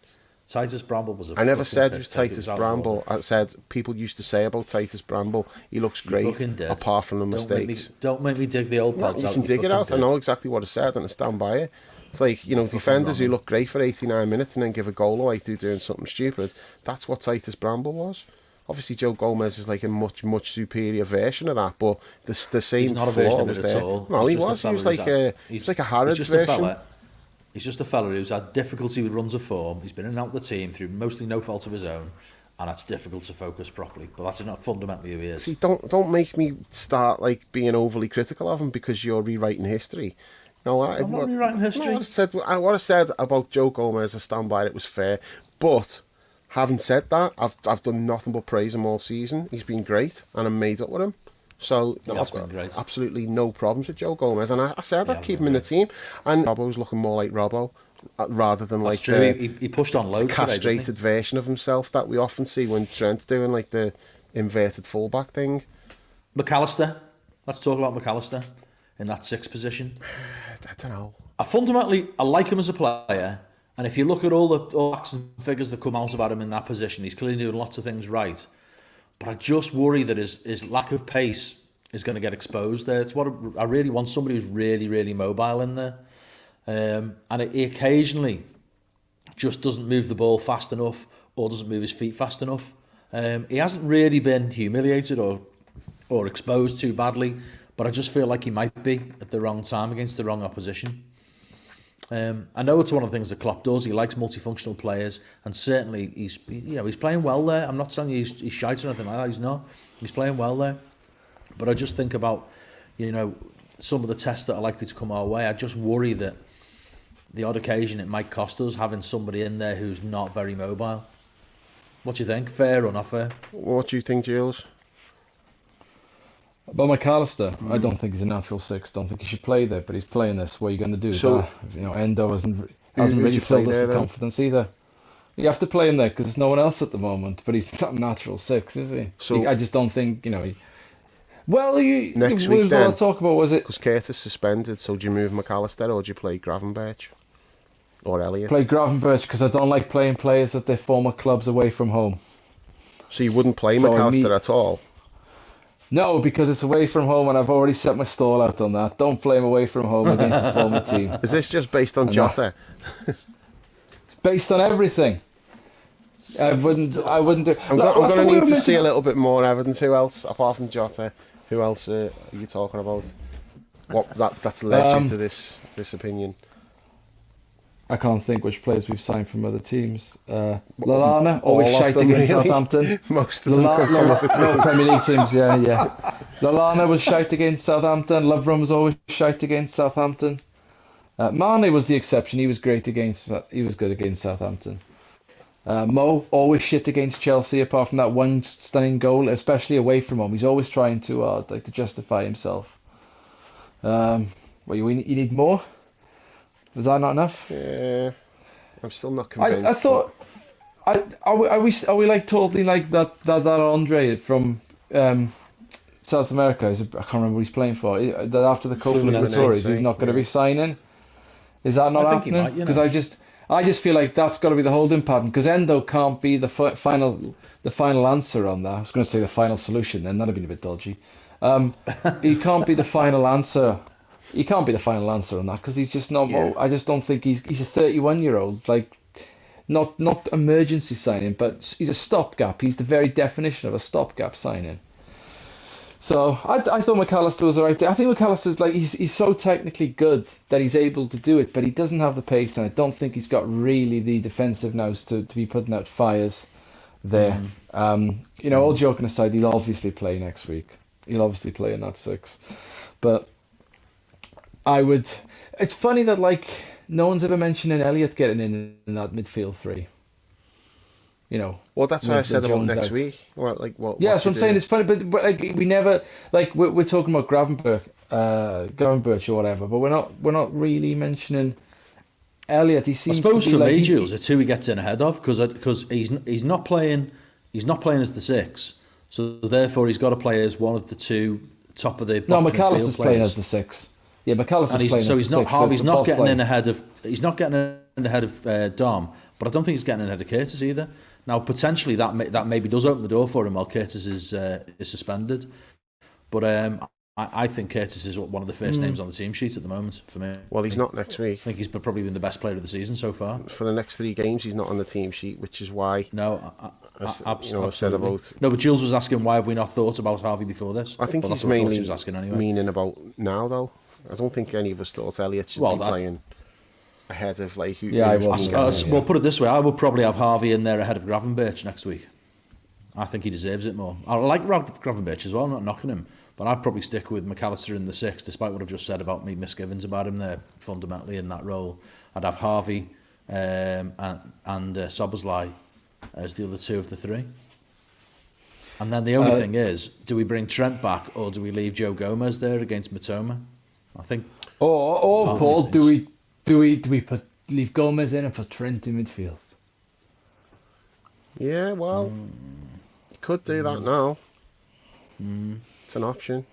Titus Bramble was I never said it was Titus Bramble. I said people used to say about Titus Bramble, he looks great, apart from the mistakes. Don't make me dig the old pods out. You can dig it out. I know exactly what I said and I stand by it. It's like, you know, defenders who look great for 89 minutes and then give a goal away through doing something stupid. That's what Titus Bramble was. Obviously, Joe Gomez is like a much superior version of that, but the same He's not a flaw version of was it there. at all. No, He's he just was. a He was fella like he's a Harrods just version. He's just a fella who's had difficulty with runs of form. He's been in and out of the team through mostly no fault of his own, and it's difficult to focus properly. But that's not fundamentally who he is. See, don't make me start like being overly critical of him because you're rewriting history. No, I'm not rewriting history. No, what I said about Joe Gomez, I stand by it. It was fair, but having said that, I've done nothing but praise him all season. He's been great, and I'm made up with him. So I've got absolutely no problems with Joe Gomez, and I said I'd keep him in the team. And Robbo's looking more like Robbo rather than That's like true. the he pushed on loads castrated today, version of himself that we often see when Trent's doing like the inverted fullback thing. McAllister. Let's talk about McAllister in that 6th position. I don't know. I like him as a player, and if you look at all the facts and figures that come out about him in that position, he's clearly doing lots of things right. But I just worry that his lack of pace is going to get exposed there. It's what I really want, somebody who's really mobile in there. And he occasionally just doesn't move the ball fast enough or doesn't move his feet fast enough. He hasn't really been humiliated or exposed too badly, but I just feel like he might be at the wrong time against the wrong opposition. I know it's one of the things that Klopp does. He likes multifunctional players, and certainly he's playing well there. I'm not saying he's shite or anything like that. He's not. He's playing well there. But I just think about, some of the tests that are likely to come our way. I just worry that the odd occasion it might cost us having somebody in there who's not very mobile. What do you think? Fair or not fair? What do you think, Jules? About McAllister, I don't think he's a natural 6. Don't think he should play there, but he's playing this. What are you going to do? So, Endo hasn't really filled us with confidence either. You have to play him there because there's no one else at the moment. But he's not a natural 6, is he? So I just don't think next week week then. All talk about was it? Because Curtis suspended, so do you move McAllister or do you play Gravenberch or Elliott? Play Gravenberch because I don't like playing players at their former clubs away from home. So you wouldn't play McAllister at all? No, because it's away from home and I've already set my stall out on that. Don't play him away from home against the former team. Is this just based on Jota? It's based on everything. I wouldn't do. I'm going to need to see a little bit more evidence. Who else, apart from Jota, who else are you talking about? That's led you to this opinion? I can't think which players we've signed from other teams. Lallana, always shite against Southampton. Most of them come from other teams. Premier League teams, yeah. Lallana was shite against Southampton. Lovren was always shite against Southampton. Mane was the exception. He was good against Southampton. Mo, always shit against Chelsea, apart from that one stunning goal, especially away from home. He's always trying too hard, to justify himself. You need more? Is that not enough? Yeah, I'm still not convinced. I thought, are we totally like that Andre from South America? I can't remember what he's playing for. That after the Copa Tours, he's not going to be signing. Is that not happening? Because I just feel like that's got to be the holding pattern. Because Endo can't be the final answer on that. I was going to say the final solution, then that'd be a bit dodgy. He can't be the final answer. He can't be the final answer on that because he's just not. Yeah. I just don't think he's a 31-year-old. Not emergency signing, but he's a stopgap. He's the very definition of a stopgap signing. So I thought McAllister was alright. I think McAllister's he's so technically good that he's able to do it, but he doesn't have the pace, and I don't think he's got really the defensive nous to be putting out fires there. All joking aside, he'll obviously play next week. He'll obviously play in that 6, but. It's funny that no one's ever mentioning Elliott getting in that midfield 3. Well, that's what I said about next week. What? Yeah, that's what I'm saying. It's funny, but we never we're talking about Gravenberch or whatever, but we're not really mentioning Elliott. He seems. I suppose to be for me, Jules, it's who he gets in ahead of because he's not playing as the 6, so therefore he's got to play as one of the 2 top of the. No, McAllister's playing as the 6. Yeah, McAllister's playing as the 6. So he's not Harvey's not getting in ahead of. He's not getting in ahead of Dom, but I don't think he's getting in ahead of Curtis either. Now potentially that maybe does open the door for him while Curtis is suspended, but I think Curtis is one of the first names on the team sheet at the moment for me. Well, he's not next week. I think he's probably been the best player of the season so far. For the next 3 games, he's not on the team sheet, which is why. No, I said about. No, but Jules was asking why have we not thought about Harvey before this. I think he's mainly meaning about now, though. I don't think any of us thought Elliott should be playing ahead of like. We'll put it this way: I would probably have Harvey in there ahead of Gravenberch next week. I think he deserves it more. I like Gravenberch as well. I'm not knocking him, but I'd probably stick with McAllister in the 6, despite what I've just said about me misgivings about him there. Fundamentally in that role, I'd have Harvey and Szoboszlai as the other 2 of the 3. And then the only thing is, do we bring Trent back or do we leave Joe Gomez there against Matoma? I think. Or Paul, do we leave Gomez in and put Trent in midfield? Yeah, well, you could do that now. It's an option.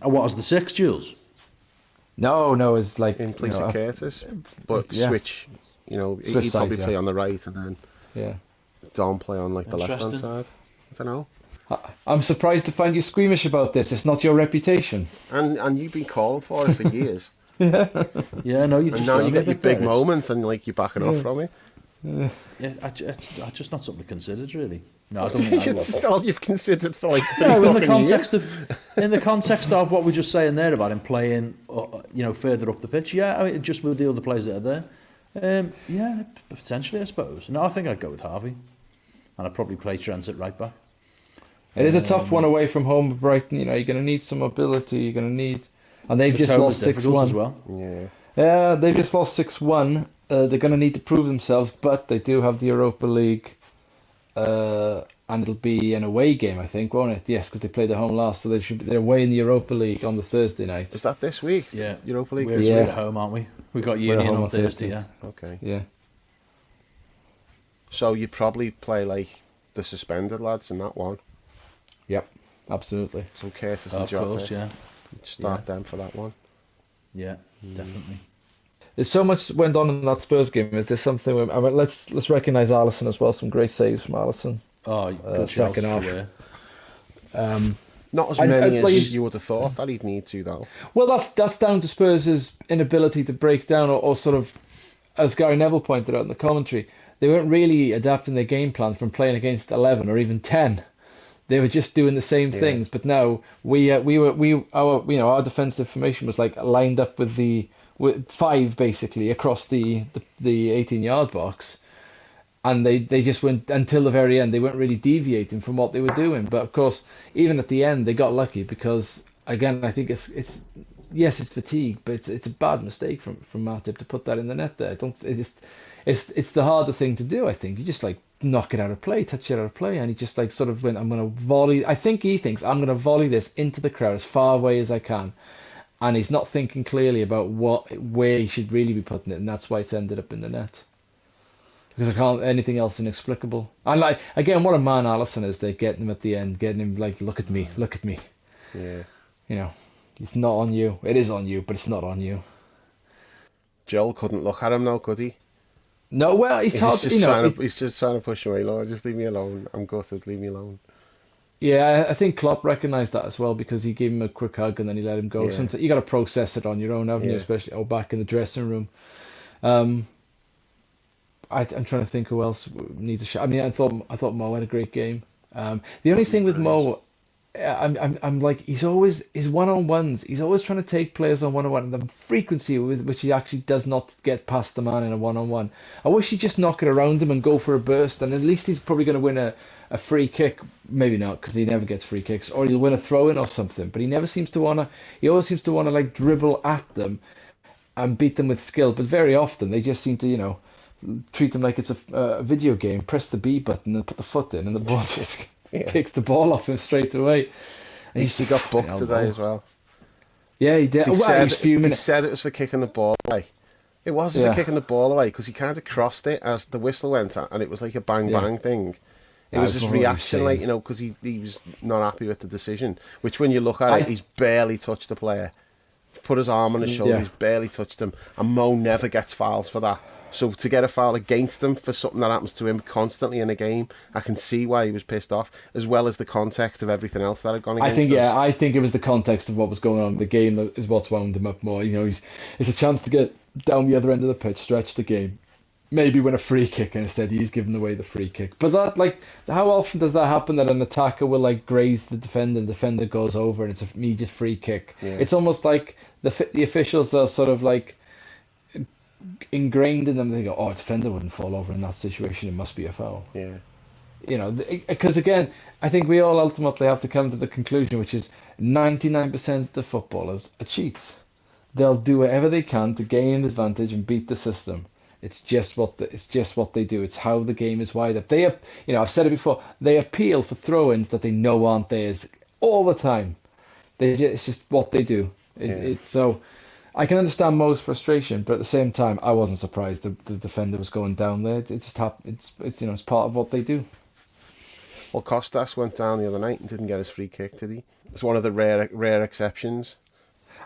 What was the 6, Jules? No, it's like in place of Curtis, but switch. He'd probably play on the right and then Dom play on like the left hand side. I don't know. I'm surprised to find you squeamish about this. It's not your reputation. And you've been calling for it for years. Yeah, no, you. And now you get your big moments and like you're backing off from it. Yeah, it's just not something considered really. No, I don't think it's just all you've considered for like 3 in the context of what we're just saying there about him playing, further up the pitch. Yeah, I mean, just with the other players that are there. Yeah, potentially, I suppose. No, I think I'd go with Harvey, and I'd probably play Trent at right back. It is a tough one away from home, Brighton. You're going to need some mobility. You're going to need, and they've just lost 6-1 as well. Yeah, they've just lost 6-1. They're going to need to prove themselves, but they do have the Europa League, and it'll be an away game, I think, won't it? Yes, because they played at home last, so they're away in the Europa League on the Thursday night. Is that this week? Yeah, Europa League. We're at home, aren't we? We got Union on Thursday. Yeah. Okay. Yeah. So you'd probably play like the suspended lads in that one. Yep, absolutely. So Curtis and Jota. Of course, yeah. Start them for that one. Yeah, definitely. There's so much went on in that Spurs game. Is there something? Let's recognise Alisson as well. Some great saves from Alisson. Oh, good second half. Not as many as you would have thought that he'd need to, though. Well, that's down to Spurs' inability to break down or sort of, as Gary Neville pointed out in the commentary, they weren't really adapting their game plan from playing against 11 or even 10. They were just doing the same things. But now our defensive formation was like lined up with 5 basically across the 18-yard box. And they just went until the very end. They weren't really deviating from what they were doing. But of course, even at the end, they got lucky because again, I think it's fatigue, but it's a bad mistake from Matip to put that in the net there. It's the harder thing to do. I think you just like knock it out of play, touch it out of play, and he just like sort of went, I'm going to volley. I think he thinks I'm going to volley this into the crowd as far away as I can, and he's not thinking clearly about where he should really be putting it, and that's why it's ended up in the net. Because I can't anything else inexplicable. And like again, what a man Alisson is. They getting him at the end, getting him like, look at me. Yeah. It's not on you. It is on you, but it's not on you. Joel couldn't look at him now, could he? No, well, he's hard. He's just trying to push away. Lord, just leave me alone. I'm gutted. Leave me alone. Yeah, I think Klopp recognised that as well because he gave him a quick hug and then he let him go. Yeah. Sometimes you got to process it on your own, haven't you? Especially back in the dressing room. I'm trying to think who else needs a shot. I mean, I thought Mo had a great game. The only thing with Mo, I'm like he's always his one-on-ones. He's always trying to take players on one-on-one, and the frequency with which he actually does not get past the man in a one-on-one. I wish he'd just knock it around him and go for a burst, and at least he's probably going to win a free kick. Maybe not because he never gets free kicks, or he'll win a throw-in or something. But he never seems to wanna. He always seems to wanna like dribble at them and beat them with skill. But very often they just seem to treat them like it's a video game. Press the B button and put the foot in, and the ball just takes the ball off him straight away. And he got booked today as well. Yeah, he did. He said it was for kicking the ball away. It wasn't for kicking the ball away because he kind of crossed it as the whistle went out, and it was like a bang bang thing. It was his reaction, because he was not happy with the decision. Which, when you look at it, he's barely touched the player. Put his arm on his shoulder, he's barely touched him, and Mo never gets fouls for that. So to get a foul against him for something that happens to him constantly in a game, I can see why he was pissed off, as well as the context of everything else that had gone against us. I think it was the context of what was going on in the game that is what's wound him up more. It's a chance to get down the other end of the pitch, stretch the game, maybe win a free kick, and instead he's giving away the free kick. But that, like, how often does that happen that an attacker will like graze the defender goes over, and it's an immediate free kick? Yeah. It's almost like the officials are sort of like ingrained in them. They go, "Oh, a defender wouldn't fall over in that situation. It must be a foul." Yeah. You know, because again, I think we all ultimately have to come to the conclusion, which is 99% of footballers are cheats. They'll do whatever they can to gain an advantage and beat the system. It's just what they do. It's how the game is wired up. I've said it before. They appeal for throw-ins that they know aren't theirs all the time. It's just what they do. So I can understand Mo's frustration, but at the same time, I wasn't surprised the defender was going down there. It just happened. It's part of what they do. Well, Costas went down the other night and didn't get his free kick, did he? It's one of the rare exceptions.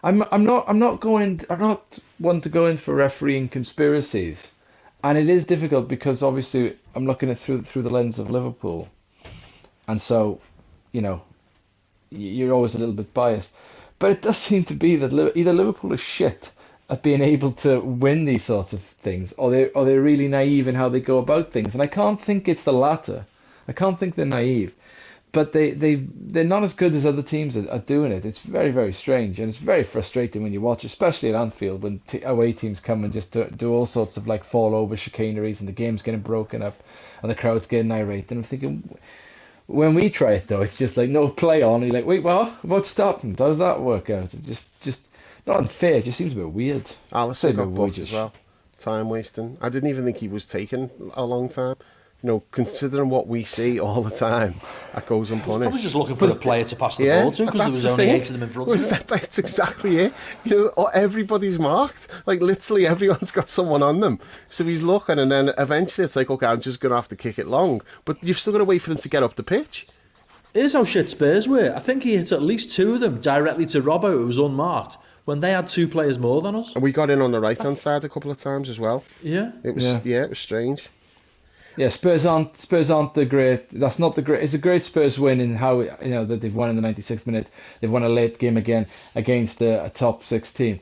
I'm not one to go in for refereeing conspiracies, and it is difficult because obviously I'm looking at through the lens of Liverpool, and so, you're always a little bit biased. But it does seem to be that either Liverpool is shit at being able to win these sorts of things, or they're really naive in how they go about things, and I can't think it's the latter. I can't think they're naive. But they're not as good as other teams at doing it. It's very, very strange, and it's very frustrating when you watch, especially at Anfield, when away teams come and just do all sorts of like fall over chicaneries, and the game's getting broken up, and the crowd's getting irate. And I'm thinking, when we try it though, it's just like no, play on. And you're like, wait, what happened? How does that work out? It just not unfair. It just seems a bit weird. Alisson got booked as well. Time wasting. I didn't even think he was taking a long time. Considering what we see all the time, that goes unpunished. He's probably just looking for a player to pass the ball to, because there was only 8 of them in front of him. That's exactly it. Everybody's marked. Like, literally everyone's got someone on them. So he's looking, and then eventually it's like, okay, I'm just going to have to kick it long. But you've still got to wait for them to get up the pitch. Here's how shit Spurs were. I think he hit at least 2 of them directly to Robbo, who was unmarked, when they had 2 players more than us. And we got in on the right-hand side a couple of times as well. Yeah. It was strange. Yeah, Spurs aren't the great. That's not the great. It's a great Spurs win in how that they've won in the 96th minute. They've won a late game again against a top 6 team.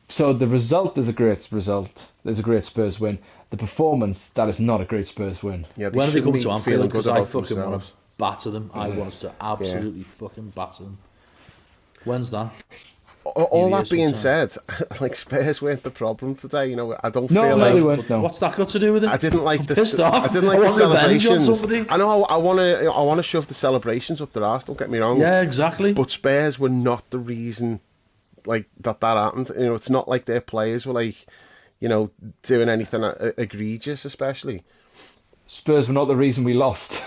So the result is a great result. There's a great Spurs win. The performance, that is not a great Spurs win. Yeah, when they come to Anfield, because I fucking themselves. want to batter them. I want to absolutely fucking batter them. When's that? All that being said, like, Spurs weren't the problem today. I don't feel no, like. they weren't, no. What's that got to do with it? I didn't like this. Pissed off. I didn't like I the want revenge on celebrations. somebody. I know. I want to shove the celebrations up their arse. Don't get me wrong. Yeah, exactly. But Spurs were not the reason, like, that happened. It's not like their players were like, doing anything egregious, especially. Spurs were not the reason we lost.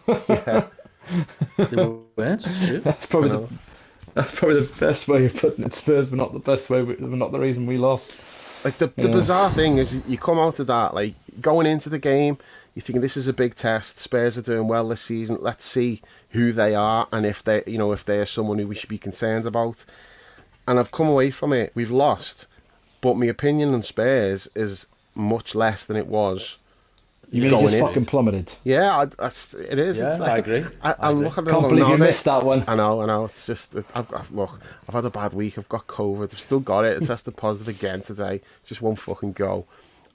Yeah. They weren't. It's true. That's probably the best way of putting it. Spurs were not the best way. Were not the reason we lost. Like, the bizarre thing is, you come out of that, like, going into the game, you're thinking this is a big test. Spurs are doing well this season. Let's see who they are, and if they're someone who we should be concerned about. And I've come away from it. We've lost, but my opinion on Spurs is much less than it was. You mean just fucking plummeted? Yeah, it is. Yeah, it's like, I agree. I'm looking at Can't believe you missed that one. I know. It's just, I've had a bad week. I've got COVID. I've still got it. I tested positive again today. Just won't fucking go.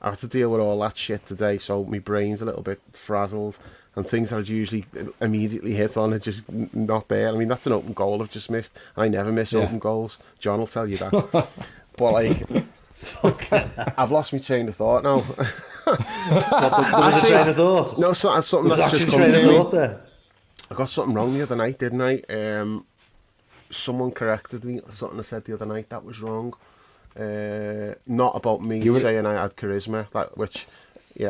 I had to deal with all that shit today, so my brain's a little bit frazzled, and things that I'd usually immediately hit on are just not there. I mean, that's an open goal I've just missed. I never miss open goals. John will tell you that. But, like, I've lost my train of thought now. Was a train of thought? No, something that's just come to me. I got something wrong the other night, didn't I? Someone corrected me. Something I said the other night that was wrong. Not about me saying I had charisma.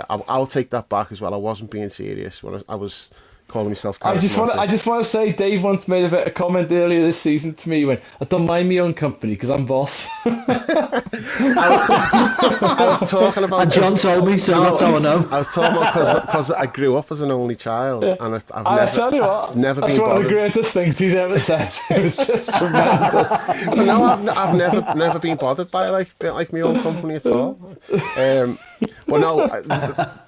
I'll take that back as well. I wasn't being serious when I was calling myself charismatic. I just want to say, Dave once made a comment earlier this season to me when I don't mind my own company because I'm boss. I was talking about. And John told me, so that's how I know. I was talking about because I grew up as an only child, and I tell you what, that's one of the greatest things he's ever said. It was just tremendous. I've never been bothered by like my own company at all. Well, no,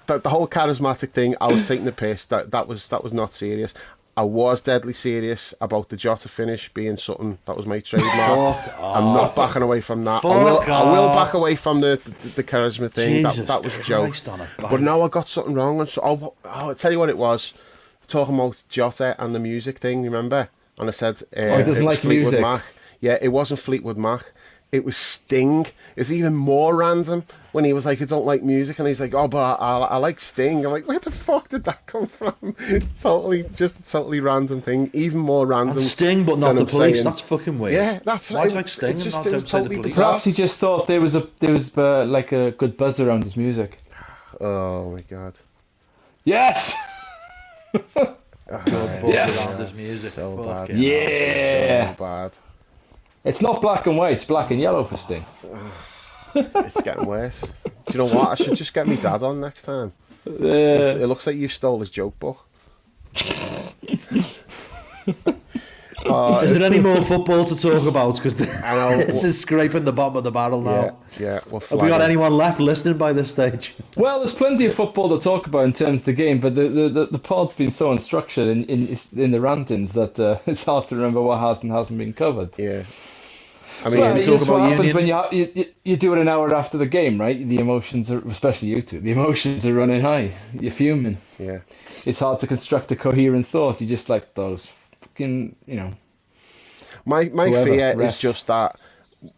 the whole charismatic thing, I was taking the piss. That was not serious. I was deadly serious about the Jota finish being something that was my trademark. I'm not backing away from that. I will back away from the charisma thing. That was a joke. But now I got something wrong. And so I'll tell you what it was. Talking about Jota and the music thing, remember? And I said he doesn't like Fleetwood music. Mac. Yeah, it wasn't Fleetwood Mac. It was Sting. It's even more random when he was like, I don't like music, and he's like, oh, but I like Sting. I'm like, where the fuck did that come from? Just a totally random thing. Even more random. And Sting, but not the police. That's fucking weird. Yeah, that's right. Why like Sting and not totally the police? Perhaps he just thought there was like a good buzz around his music. Oh my god. Yes. Good buzz around his music. So bad. Yeah. So bad. It's not black and white, it's black and yellow for Sting. It's getting worse. Do you know what? I should just get my dad on next time. It looks like you stole his joke book. Is there any more football to talk about? Because I know this is scraping the bottom of the barrel now. Yeah. Have we got anyone left listening by this stage? Well, there's plenty of football to talk about in terms of the game, but the pod's been so unstructured in the rantings that it's hard to remember what has and hasn't been covered. Yeah. I mean, it's what happens when you do it an hour after the game, right? The emotions are, especially you two, the emotions are running high. You're fuming. Yeah. It's hard to construct a coherent thought. You just like those fucking, My whoever, fear refs. is just that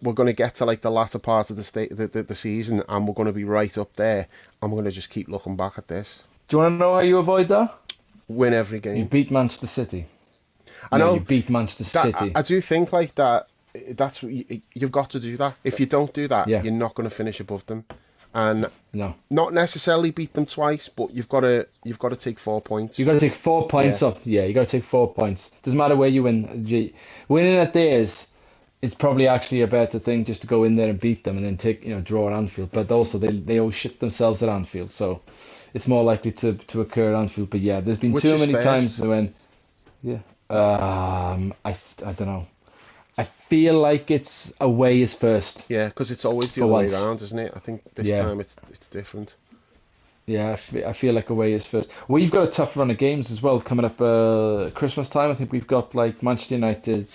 we're going to get to like the latter part of the season, and we're going to be right up there, and we're going to just keep looking back at this. Do you want to know how you avoid that? Win every game. You beat Manchester City. I know. You beat Manchester City. I do think like that. That's you've got to do that. If you don't do that, you're not going to finish above them, and not necessarily beat them twice, but you've got to take 4 points. You've got to take 4 points up. Yeah, you got to take 4 points. Doesn't matter where you win. Winning at theirs is probably actually a better thing, just to go in there and beat them and then take draw at Anfield. But also they always shit themselves at Anfield, so it's more likely to occur at Anfield. But yeah, there's been too many times when I don't know. I feel like it's away is first. Yeah, because it's always the other way around, isn't it? I think this time it's different. Yeah, I feel like away is first. We've got a tough run of games as well coming up. Christmas time, I think we've got like Manchester United,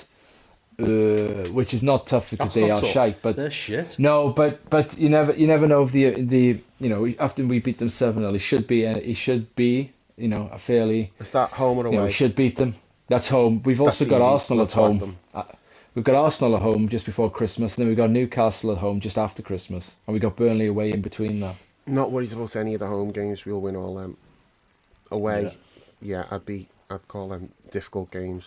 which is not tough because they are shite. But they're shit. No, but you never know if the after we beat them 7-0, it should be a fairly. Is that home or away? We should beat them. That's home. We've also got Arsenal at home. We've got Arsenal at home just before Christmas, and then we've got Newcastle at home just after Christmas, and we've got Burnley away in between that. Not worried about any of the home games. We'll win all them. Away, I'd call them difficult games,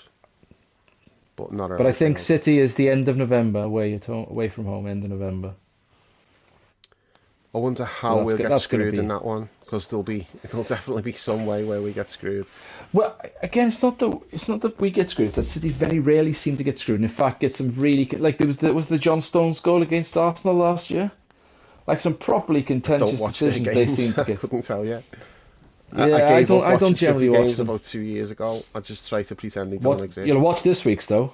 but not. But I think City is the end of November, away from home, end of November. I wonder how we'll get screwed in that one, because there'll definitely be some way where we get screwed. Well, again, it's not that we get screwed. It's that City very rarely seem to get screwed. And in fact, get some really like was the John Stones goal against Arsenal last year, like some properly contentious decisions they seem to get. I couldn't tell you. Yeah, I don't generally watch them. About 2 years ago. I just try to pretend they don't exist. You'll watch this week's though.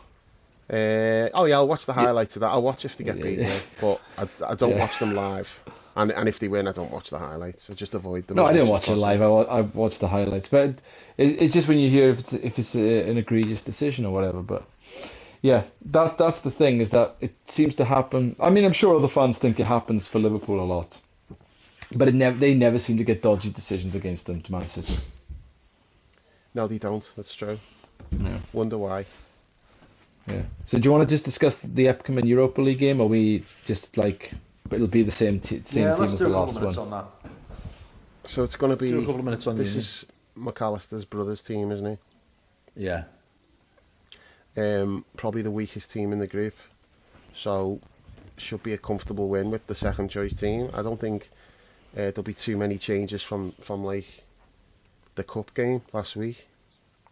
I'll watch the highlights of that. I'll watch if they get beaten, but I don't watch them live. And if they win, I don't watch the highlights. I just avoid them. No, I didn't watch it live. I watched the highlights, but it's just when you hear if it's an egregious decision or whatever. But yeah, that's the thing, is that it seems to happen. I mean, I'm sure other fans think it happens for Liverpool a lot, but they never seem to get dodgy decisions against them to Man City. No, they don't. That's true. Yeah. Wonder why. Yeah. So do you want to just discuss the upcoming Europa League game, or we just like? But it'll be the same team as the last one. Yeah, let's do a couple of minutes on that. So it's going to be. Do a couple of minutes on this is McAllister's brother's team, isn't he? Yeah. Probably the weakest team in the group, so should be a comfortable win with the second choice team. I don't think there'll be too many changes from like the cup game last week.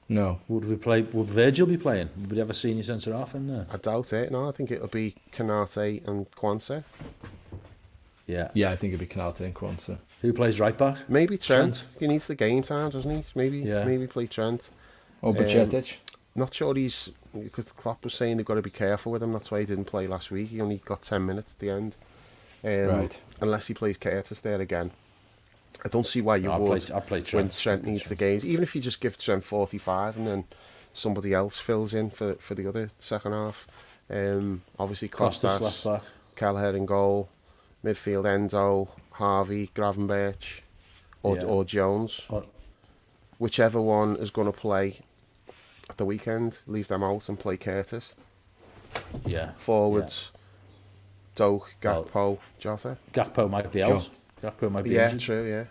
No. Would Virgil be playing? Would we have a senior centre half in there? I doubt it. No, I think it'll be Kanate and Kwanzaa. Yeah, I think it'd be Kanate and Kwanzaa. Who plays right back? Maybe Trent. He needs the game time, doesn't he? Maybe play Trent. Or Bajcetic. Not sure because the Klopp was saying they've got to be careful with him. That's why he didn't play last week. He only got 10 minutes at the end. Right. Unless he plays Curtis there again. I don't see why you would I play Trent. when Trent needs the games. Even if you just give Trent 45 and then somebody else fills in for the other second half. Obviously, Costas, left back. Kelleher in goal, midfield Endo, Harvey, Gravenberch, or Jones. Whichever one is going to play at the weekend, leave them out and play Curtis. Yeah. Forwards, Doak, Gakpo, Jota. Gakpo might be out. Gakpo might be injured. True, yeah.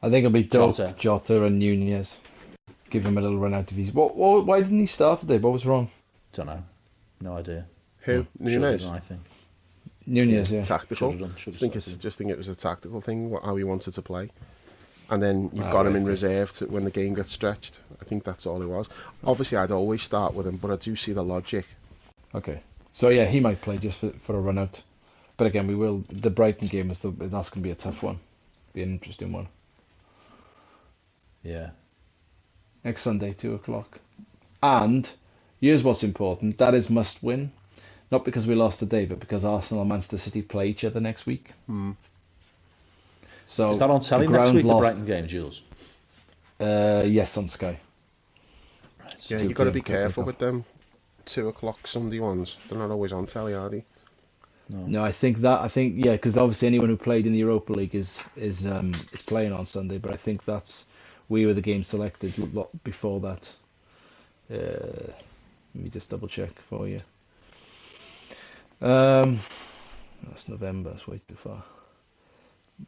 I think it'll be Doak, Jota and Nunez. Give him a little run out of his... Why didn't he start today? What was wrong? Don't know. No idea. Who? Nunez? I think. Nunez, yeah. Tactical. I think it was a tactical thing, how he wanted to play. And then you've got him in reserve when the game gets stretched. I think that's all it was. Obviously, I'd always start with him, but I do see the logic. Okay. So, yeah, he might play just for a run out. But again, the Brighton game, that's going to be a tough one. Be an interesting one. Yeah. Next Sunday, 2:00. And here's what's important. That is must win. Not because we lost today, but because Arsenal and Manchester City play each other next week. So is that on telly next week, the Brighton game, Jules? Yes, on Sky. Right, yeah, you've got to be careful with them 2:00 Sunday ones. They're not always on telly, are they? No, I think because obviously anyone who played in the Europa League is playing on Sunday, but I think we were the game selected before that. Let me just double check for you. That's November. That's way too far.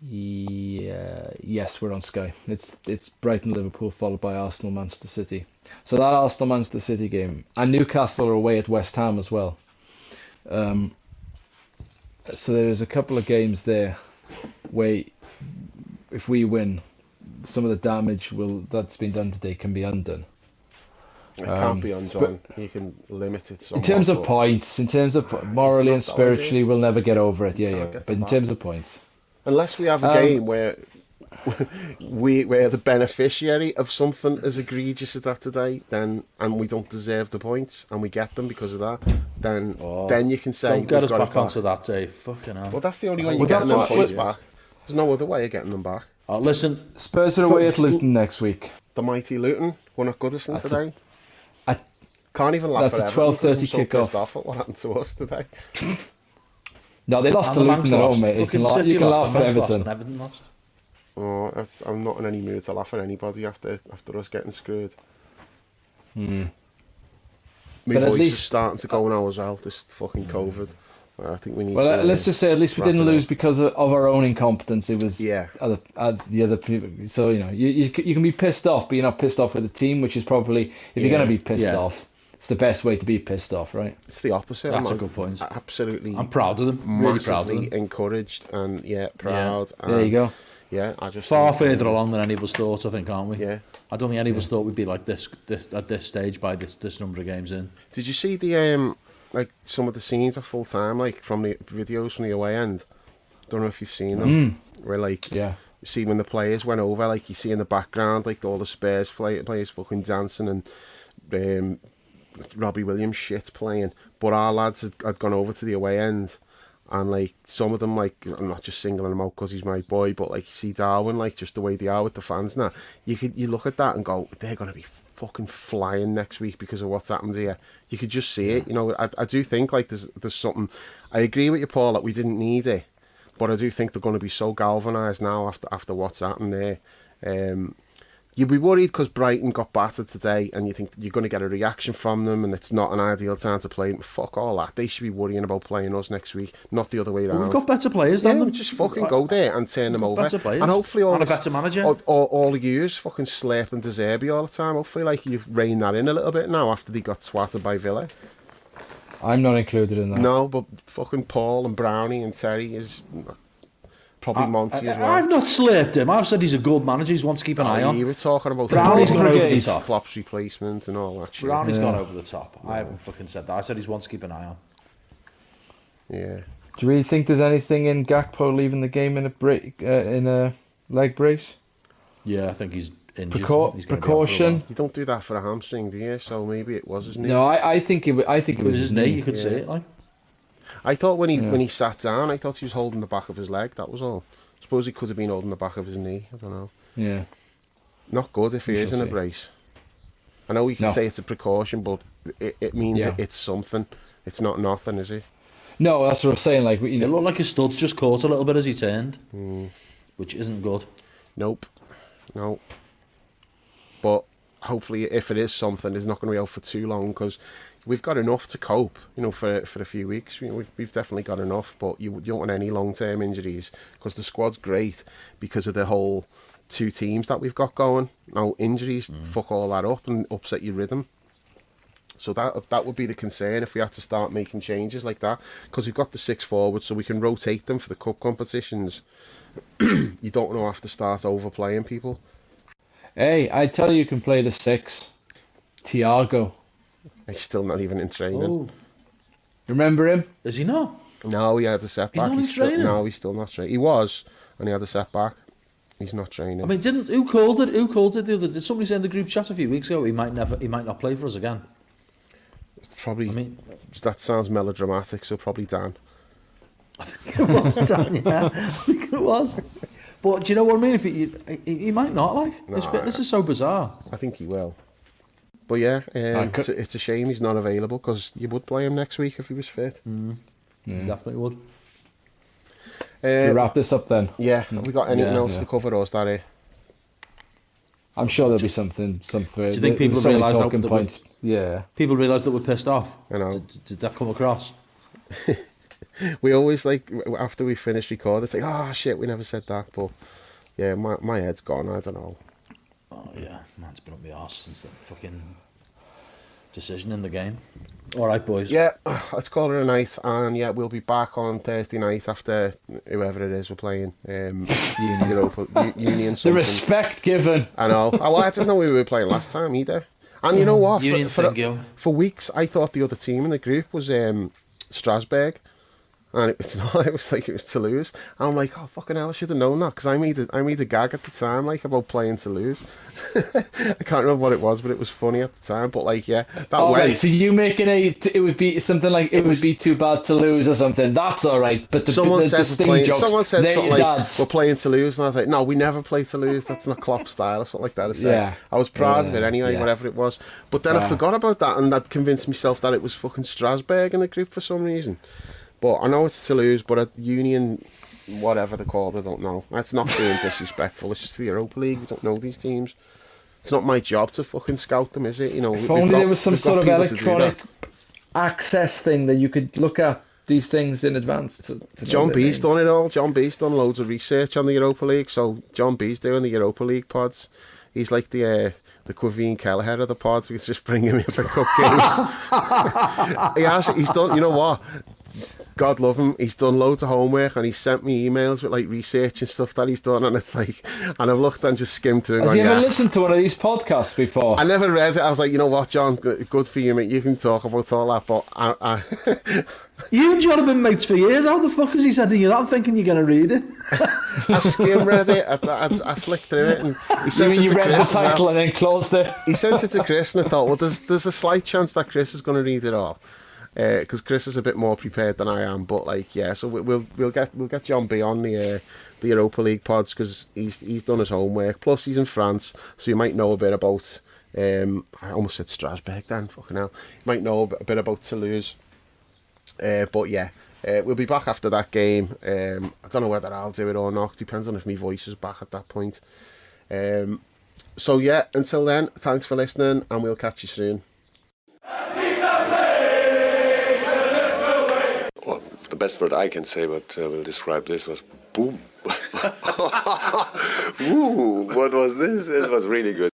Yeah, yes, we're on Sky. It's Brighton Liverpool followed by Arsenal Manchester City. So that Arsenal Manchester City game, and Newcastle are away at West Ham as well. So there's a couple of games there where if we win, some of the damage that's been done today can be undone. It can't be undone. You can limit it somewhat. In terms of points, morally and spiritually, we'll never get over it. Yeah. But in terms of points, unless we have a game where we're the beneficiary of something as egregious as that today, and we don't deserve the points, and we get them because of that, then you can say don't get us back onto that day. Fucking hell. Well, that's the only way you're getting them points back. There's no other way of getting them back. Listen, Spurs are away at Luton next week. The mighty Luton won at Goodison today. Can't even laugh at That's Everton a 12:30 because I'm so kick-off. pissed off at what happened to us today. No, they lost to Luton at home, mate. You can laugh at Everton. Everton lost. Oh, I'm not in any mood to laugh at anybody after us getting screwed. My voice is starting to go now as well. This fucking COVID. I think we need. Well, let's just say at least we didn't lose because of our own incompetence. It was the other people. So you can be pissed off, but you're not pissed off with the team, which is probably if you're going to be pissed off, it's the best way to be pissed off, right? It's the opposite. That's a good point. Absolutely. I'm proud of them. Really proud of them. Encouraged and proud. Yeah. There you go. Yeah, I just far further along than any of us thought, I think, aren't we? Yeah. I don't think any of us thought we'd be like this at this stage by this number of games in. Did you see the like some of the scenes at full time, like from the videos from the away end? Don't know if you've seen them. Where you see when the players went over, like you see in the background, like all the Spurs players fucking dancing and Robbie Williams shit playing, but our lads had gone over to the away end. And like some of them, like I'm not just singling him out because he's my boy, but like you see Darwin, like just the way they are with the fans now, you look at that and go, they're gonna be fucking flying next week because of what's happened here. You could just see it. I do think like there's something. I agree with you, Paul, that we didn't need it, but I do think they're going to be so galvanised now after what's happened there. You'd be worried because Brighton got battered today and you think you're going to get a reaction from them and it's not an ideal time to play them. Fuck all that. They should be worrying about playing us next week, not the other way around. We've got better players than them. Just fucking go there and turn them over. Better players. And hopefully a better manager. all of yous fucking slurping De Zerbi all the time. Hopefully like you've reined that in a little bit now after they got twatted by Villa. I'm not included in that. No, but fucking Paul and Brownie and Terry is... Probably Monty as well. I've not slurped him. I've said he's a good manager. He's one to keep an eye on. You were talking about Brownie's gone over the top. Klopp's replacement and all that shit. Brownie's gone over the top. I haven't fucking said that. I said he's one to keep an eye on. Yeah. Do you really think there's anything in Gakpo leaving the game in a leg brace? Yeah, I think he's injured. Precaution. You don't do that for a hamstring, do you? So maybe it was his knee. No, I think it was his knee. You could see it, like. I thought when he sat down, I thought he was holding the back of his leg. That was all. suppose he could have been holding the back of his knee. I don't know. Yeah. Not good if he is in a brace. I know we can say it's a precaution, but it means it's something. It's not nothing, is it? No, that's what I'm saying. Like, It looked like his studs just caught a little bit as he turned, which isn't good. Nope. No. But hopefully, if it is something, it's not going to be out for too long, because we've got enough to cope, for a few weeks. We've definitely got enough, but you don't want any long-term injuries, because the squad's great because of the whole 2 teams that we've got going. Now, injuries fuck all that up and upset your rhythm. So that would be the concern if we had to start making changes like that, because we've got the 6 forwards, so we can rotate them for the cup competitions. You don't want to have to start overplaying people. Hey, I tell you can play the 6. Thiago. He's still not even in training. Oh, Remember him? is he not? No, he had a setback. He's not in training? No, he's still not training. He was, and he had a setback. He's not training. I mean, who called it? Who called it the other? Did somebody say in the group chat a few weeks ago he might not play for us again? Probably. I mean, that sounds melodramatic. So probably Dan. I think it was Dan. Yeah, I think it was. But do you know what I mean? If he might not, like, his fitness is so bizarre. I think he will. But yeah, it's a shame he's not available, because you would play him next week if he was fit. Definitely would. We wrap this up then. Yeah, have we got anything else to cover, or is that it? I'm sure there'll be something. Do you think people realise that? Yeah. People realise that we're pissed off. I know. Did that come across? We always, like, after we finish recording, it's like, oh shit, we never said that. But yeah, my head's gone. I don't know. Oh yeah, man's been up my arse since the fucking decision in the game. All right, boys. Yeah, let's call it a night, and yeah, we'll be back on Thursday night after whoever it is we're playing. Union The something. respect given. I know. Oh, well, I didn't know we were playing last time either. And you know what? For weeks, I thought the other team in the group was Strasbourg. And it's not. It was Toulouse, and I'm like, oh fucking hell, I should have known that, because I made a gag at the time, like, about playing Toulouse. I can't remember what it was, but it was funny at the time. But like, yeah, that went. Right, so you making it would be something like it would be too bad to lose or something. That's all right. But someone said something like, dads. we're playing Toulouse, and I was like, no, we never play Toulouse. That's not Klopp style or something like that. Yeah, I was proud of it anyway, whatever it was. But then I forgot about that, and I'd convinced myself that it was fucking Strasbourg in the group for some reason. But I know it's Toulouse, but at Union, whatever they're called, I don't know. That's not being disrespectful. It's just the Europa League. We don't know these teams. It's not my job to fucking scout them, is it? If only there was some sort of electronic access thing that you could look at these things in advance. To John B's done it all. John B's done loads of research on the Europa League. So John B's doing the Europa League pods. He's like the Quaveen Kelleher of the pods. We just bring him in for cup games. He's done, you know what? God love him, he's done loads of homework, and he's sent me emails with like research and stuff that he's done, and it's like, and I've looked and just skimmed through. Has he ever listened to one of these podcasts before? I never read it. I was like, you know what, John, good for you, mate. You can talk about all that, but you and John have been mates for years. How the fuck has he said to you that, thinking you're going to read it? I skim read it. I flicked through it, and he sent it to Chris. You read the title and then closed it. He sent it to Chris, and I thought, well, there's a slight chance that Chris is going to read it all. Because Chris is a bit more prepared than I am, but like, yeah, so we'll get John B on the Europa League pods, because he's done his homework. Plus he's in France, so you might know a bit about. I almost said Strasbourg then. Fucking hell, you might know a bit about Toulouse. But yeah, we'll be back after that game. I don't know whether I'll do it or not. Depends on if my voice is back at that point. So yeah, until then, thanks for listening, and we'll catch you soon. The best word I can say, but will describe this, was boom. Ooh, what was this? It was really good.